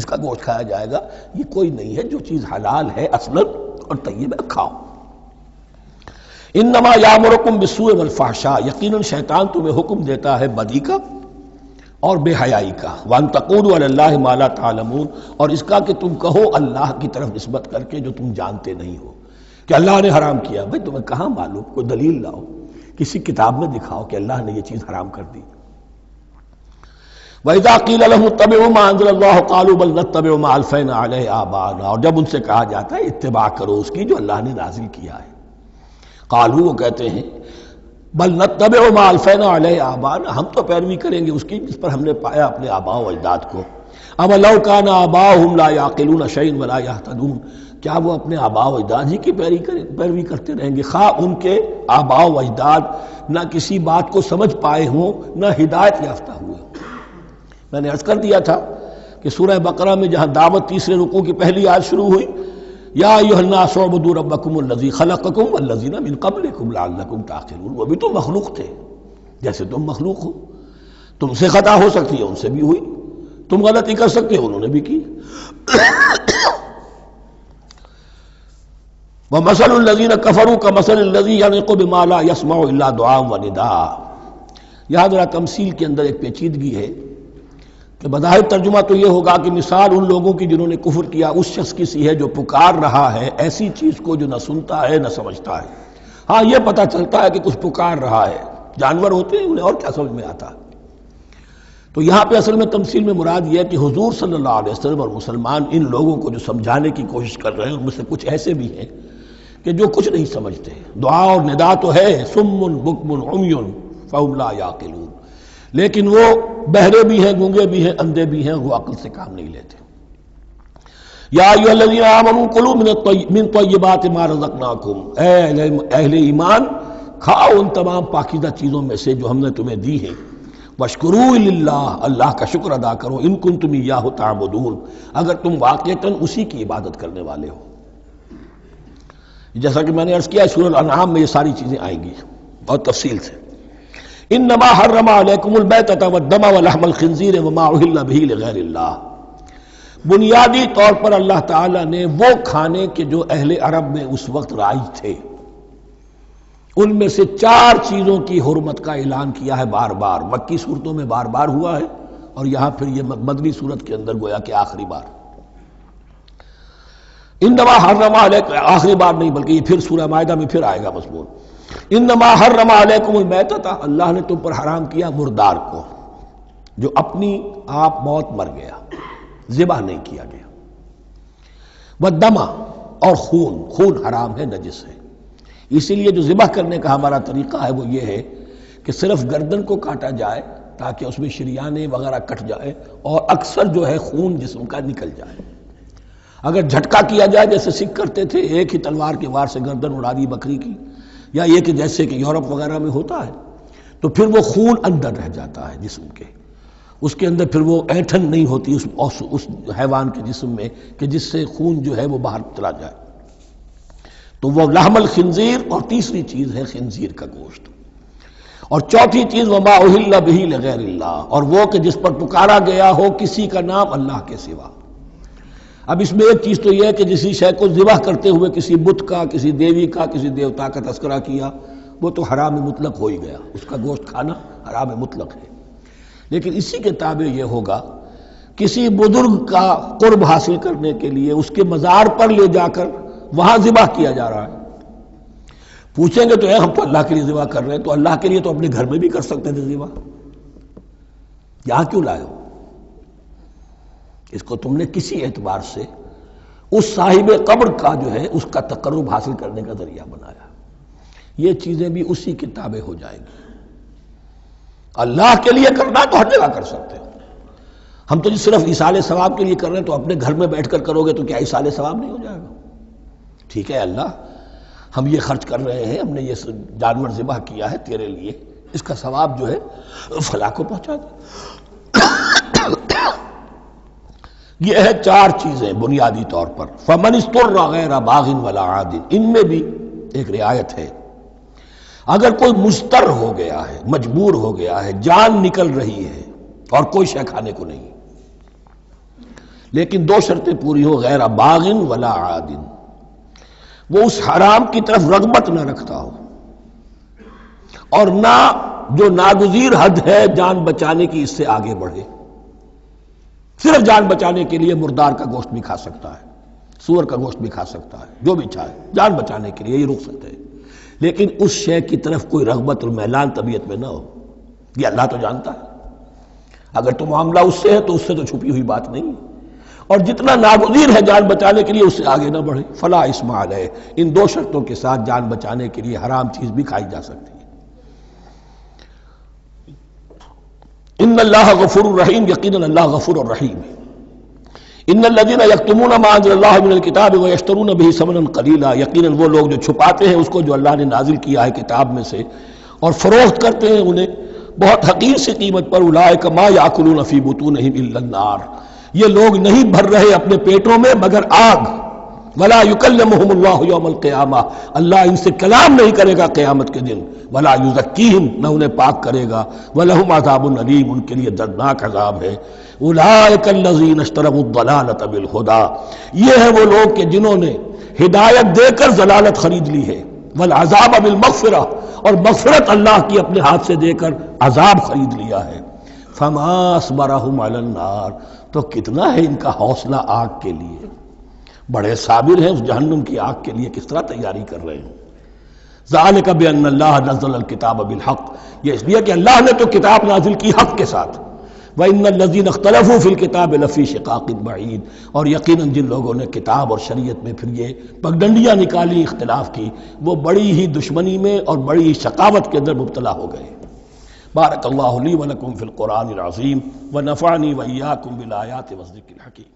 [SPEAKER 1] کا گوشت کھایا جائے گا، یہ کوئی نہیں ہے۔ جو چیز حلال ہے اصلاً اور طیب ہے کھاؤ۔ انما یامرکم بالسوء والفحشاء، یقیناً شیطان تمہیں حکم دیتا ہے بدی کا اور بے حیائی کا، وان تقولوا علی اللہ ما لا تعلمون، اور اس کا کہ تم کہو اللہ کی طرف نسبت کر کے جو تم جانتے نہیں ہو کہ اللہ نے حرام کیا۔ بھئی تمہیں کہاں معلوم؟ کوئی دلیل لاؤ، کسی کتاب میں دکھاؤ کہ اللہ نے یہ چیز حرام کر دی۔ وَإِذَا قِيلَ لَهُمُ اتَّبِعُوا مَا أَنزَلَ اللَّهُ قَالُوا بَلْ نَتَّبِعُ مَا أَلْفَيْنَا عَلَيْهِ آبَاءَنَا، اور جب ان سے کہا جاتا ہے اتباع کرو اس کی جو اللہ نے نازل کیا ہے، قالوا وہ کہتے ہیں بل نتبع ما الفینا علیہ آباءنا، ہم تو پیروی کریں گے اس کی جس پر ہم نے پایا اپنے آباء و اجداد کو۔ اولو کان آباؤہم لا یعقلون شیئا ولا یہتدون، کیا وہ اپنے آباء و اجداد ہی کی پیروی کرتے رہیں گے، خواہ ان کے آباء و اجداد نہ کسی بات کو سمجھ پائے ہوں نہ ہدایت یافتہ ہوئے ہوں۔ میں نے عرض کر دیا تھا کہ سورہ بقرہ میں جہاں دعوت تیسرے رکوع کی پہلی آیت شروع ہوئی، یا ایھا الناس اعبدوا ربکم الذی خلقکم والذین من قبلکم لعلکم تعقلون، وہ بھی تو مخلوق تھے جیسے تم مخلوق ہو، تم سے خطا ہو سکتی ہے ان سے بھی ہوئی، تم غلطی کر سکتے ہو انہوں نے بھی کی۔ ومثل الذین کفروا کمثل الذی ینطق بما لا یسمع الا دعاء ونداء، یہاں ذرا تمثیل کے اندر ایک پیچیدگی ہے کہ بظاہر ترجمہ تو یہ ہوگا کہ مثال ان لوگوں کی جنہوں نے کفر کیا اس شخص کی سی ہے جو پکار رہا ہے ایسی چیز کو جو نہ سنتا ہے نہ سمجھتا ہے۔ ہاں یہ پتہ چلتا ہے کہ کچھ پکار رہا ہے، جانور ہوتے ہیں انہیں اور کیا سمجھ میں آتا۔ تو یہاں پہ اصل میں تمثیل میں مراد یہ ہے کہ حضور صلی اللہ علیہ وسلم اور مسلمان ان لوگوں کو جو سمجھانے کی کوشش کر رہے ہیں ان میں سے کچھ ایسے بھی ہیں کہ جو کچھ نہیں سمجھتے، دعا اور ندا تو ہے، صم بکم عمی فہم لا یعقلون، لیکن وہ بہرے بھی ہیں، گونگے بھی ہیں، اندھے بھی ہیں، وہ عقل سے کام نہیں لیتے۔ یا ایھا الذین آمنوا کلوا من طیبات ما رزقناکم، اے اہل ایمان کھاؤ ان تمام پاکیزہ چیزوں میں سے جو ہم نے تمہیں دی ہیں، واشکروا للہ، اللہ کا شکر ادا کرو، ان کنتم ایاہ تعبدون، اگر تم واقعتاً اسی کی عبادت کرنے والے ہو۔ جیسا کہ میں نے عرض کیا سورۃ الانعام میں یہ ساری چیزیں آئیں گی بہت تفصیل سے۔ انما حرم علیکم المیتۃ والدم ولحم الخنزیر وما اہل بہ لغیر اللہ، بنیادی طور پر اللہ تعالیٰ نے وہ کھانے کے جو اہل عرب میں اس وقت رائج تھے ان میں سے 4 چیزوں کی حرمت کا اعلان کیا ہے، بار بار مکی صورتوں میں بار بار ہوا ہے اور یہاں پھر یہ مدنی صورت کے اندر گویا کہ آخری بار انما حرم علیکم، آخری بار نہیں بلکہ یہ پھر سورہ مائدہ میں پھر آئے گا مضمون، انما حرم علیکم المیتۃ، اللہ نے تم پر حرام کیا مردار کو، جو اپنی آپ موت مر گیا، ذبح نہیں کیا گیا، والدم، اور خون حرام ہے، نجس ہے۔ اسی لیے جو ذبح کرنے کا ہمارا طریقہ ہے وہ یہ ہے کہ صرف گردن کو کاٹا جائے تاکہ اس میں شریانے وغیرہ کٹ جائے اور اکثر جو ہے خون جسم کا نکل جائے۔ اگر جھٹکا کیا جائے جیسے سکھ کرتے تھے، ایک ہی تلوار کے وار سے گردن اڑا دی بکری کی، یا یہ کہ جیسے کہ یورپ وغیرہ میں ہوتا ہے، تو پھر وہ خون اندر رہ جاتا ہے جسم کے، اس کے اندر پھر وہ اینٹھن نہیں ہوتی اس حیوان کے جسم میں کہ جس سے خون جو ہے وہ باہر چلا جائے، تو وہ لحم الخنزیر، اور تیسری چیز ہے خنزیر کا گوشت، اور چوتھی چیز وما اہل بہ لغیر اللہ، اور وہ کہ جس پر پکارا گیا ہو کسی کا نام اللہ کے سوا۔ اب اس میں ایک چیز تو یہ ہے کہ جسی شے کو ذبح کرتے ہوئے کسی بت کا، کسی دیوی کا، کسی دیوتا کا تذکرہ کیا، وہ تو حرام مطلق ہو ہی گیا، اس کا گوشت کھانا حرام مطلق ہے۔ لیکن اسی کے تابع یہ ہوگا کسی بزرگ کا قرب حاصل کرنے کے لیے اس کے مزار پر لے جا کر وہاں ذبح کیا جا رہا ہے، پوچھیں گے تو ہم تو اللہ کے لیے ذبح کر رہے ہیں، تو اللہ کے لیے تو اپنے گھر میں بھی کر سکتے تھے ذبح، یہاں کیوں لائے ہو؟ اس کو تم نے کسی اعتبار سے اس صاحب قبر کا جو ہے اس کا تقرب حاصل کرنے کا ذریعہ بنایا۔ یہ چیزیں بھی اسی کی تابع ہو جائیں گی۔ اللہ کے لیے کرنا تو ہر جگہ کر سکتے ہو، ہم تو صرف ایصال ثواب کے لیے کر رہے ہیں، تو اپنے گھر میں بیٹھ کر کرو گے تو کیا ایصال ثواب نہیں ہو جائے گا؟ ٹھیک ہے اللہ، ہم یہ خرچ کر رہے ہیں، ہم نے یہ جانور ذبح کیا ہے تیرے لیے، اس کا ثواب جو ہے فلاں کو پہنچا دے۔ یہ ہے چار چیزیں بنیادی طور پر۔ فمن اضطر غیر باغ ولا عاد، ان میں بھی ایک رعایت ہے، اگر کوئی مضطر ہو گیا ہے، مجبور ہو گیا ہے، جان نکل رہی ہے اور کوئی شے کھانے کو نہیں، لیکن دو شرطیں پوری ہو، غیر باغ ولا عاد، وہ اس حرام کی طرف رغبت نہ رکھتا ہو، اور نہ جو ناگزیر حد ہے جان بچانے کی اس سے آگے بڑھے۔ صرف جان بچانے کے لیے مردار کا گوشت بھی کھا سکتا ہے، سور کا گوشت بھی کھا سکتا ہے، جو بھی چاہے جان بچانے کے لیے یہ رک سکتے ہیں، لیکن اس شے کی طرف کوئی رغبت المیلان طبیعت میں نہ ہو۔ یہ اللہ تو جانتا ہے، اگر تو معاملہ اس سے ہے تو اس سے تو چھپی ہوئی بات نہیں ہے، اور جتنا ناگزیر ہے جان بچانے کے لیے اس سے آگے نہ بڑھے۔ فلا اسم علیہ، ان دو شرطوں کے ساتھ جان بچانے کے لیے حرام چیز بھی کھائی جا سکتی ہے۔ ان اللہ غفور الرحیم، یقیناً اللہ غفور الرحیم ہے۔ ان الذین یکتمون ما انزل اللہ من الکتاب ویشترون بہ ثمنا قلیلا، یقیناً وہ لوگ جو چھپاتے ہیں اس کو جو اللہ نے نازل کیا ہے کتاب میں سے اور فروخت کرتے ہیں انہیں بہت حقیر سی قیمت پر، اولئک ما یاکلون فی بطونہم الا النار، یہ لوگ نہیں بھر رہے اپنے پیٹوں میں مگر آگ۔ ولا یکلمہم اللہ یوم القیامہ، اللہ ان سے کلام نہیں کرے گا قیامت کے دن۔ ولا یزکیہم، نہ انہیں پاک کرے گا۔ ولہم عذاب علیم، ان کے لیے دردناک عذاب ہے۔ اولئک الذین اشتروا الضلالۃ بالہدی، یہ ہے وہ لوگ کہ جنہوں نے ہدایت دے کر ضلالت خرید لی ہے، والعذاب بالمغفرہ، اور مغفرت اللہ کی اپنے ہاتھ سے دے کر عذاب خرید لیا ہے۔ فما اصبرہم علی النار، تو کتنا ہے ان کا حوصلہ آگ کے لیے، بڑے صابر ہیں اس جہنم کی آگ کے لیے، کس طرح تیاری کر رہے ہیں۔ ذالک بان اللہ نزل الکتاب بالحق، یہ اس لیے کہ اللہ نے تو کتاب نازل کی حق کے ساتھ۔ وان الذین اختلفوا فی الکتاب لفی شقاق بعید، اور یقیناً جن لوگوں نے کتاب اور شریعت میں پھر یہ پگڈنڈیاں نکالی اختلاف کی، وہ بڑی ہی دشمنی میں اور بڑی ہی شقاوت کے اندر مبتلا ہو گئے۔ بارک اللہ لی ولکم فی القرآن العظیم ونفعنی وإیاکم بالآیات والذکر الحکیم۔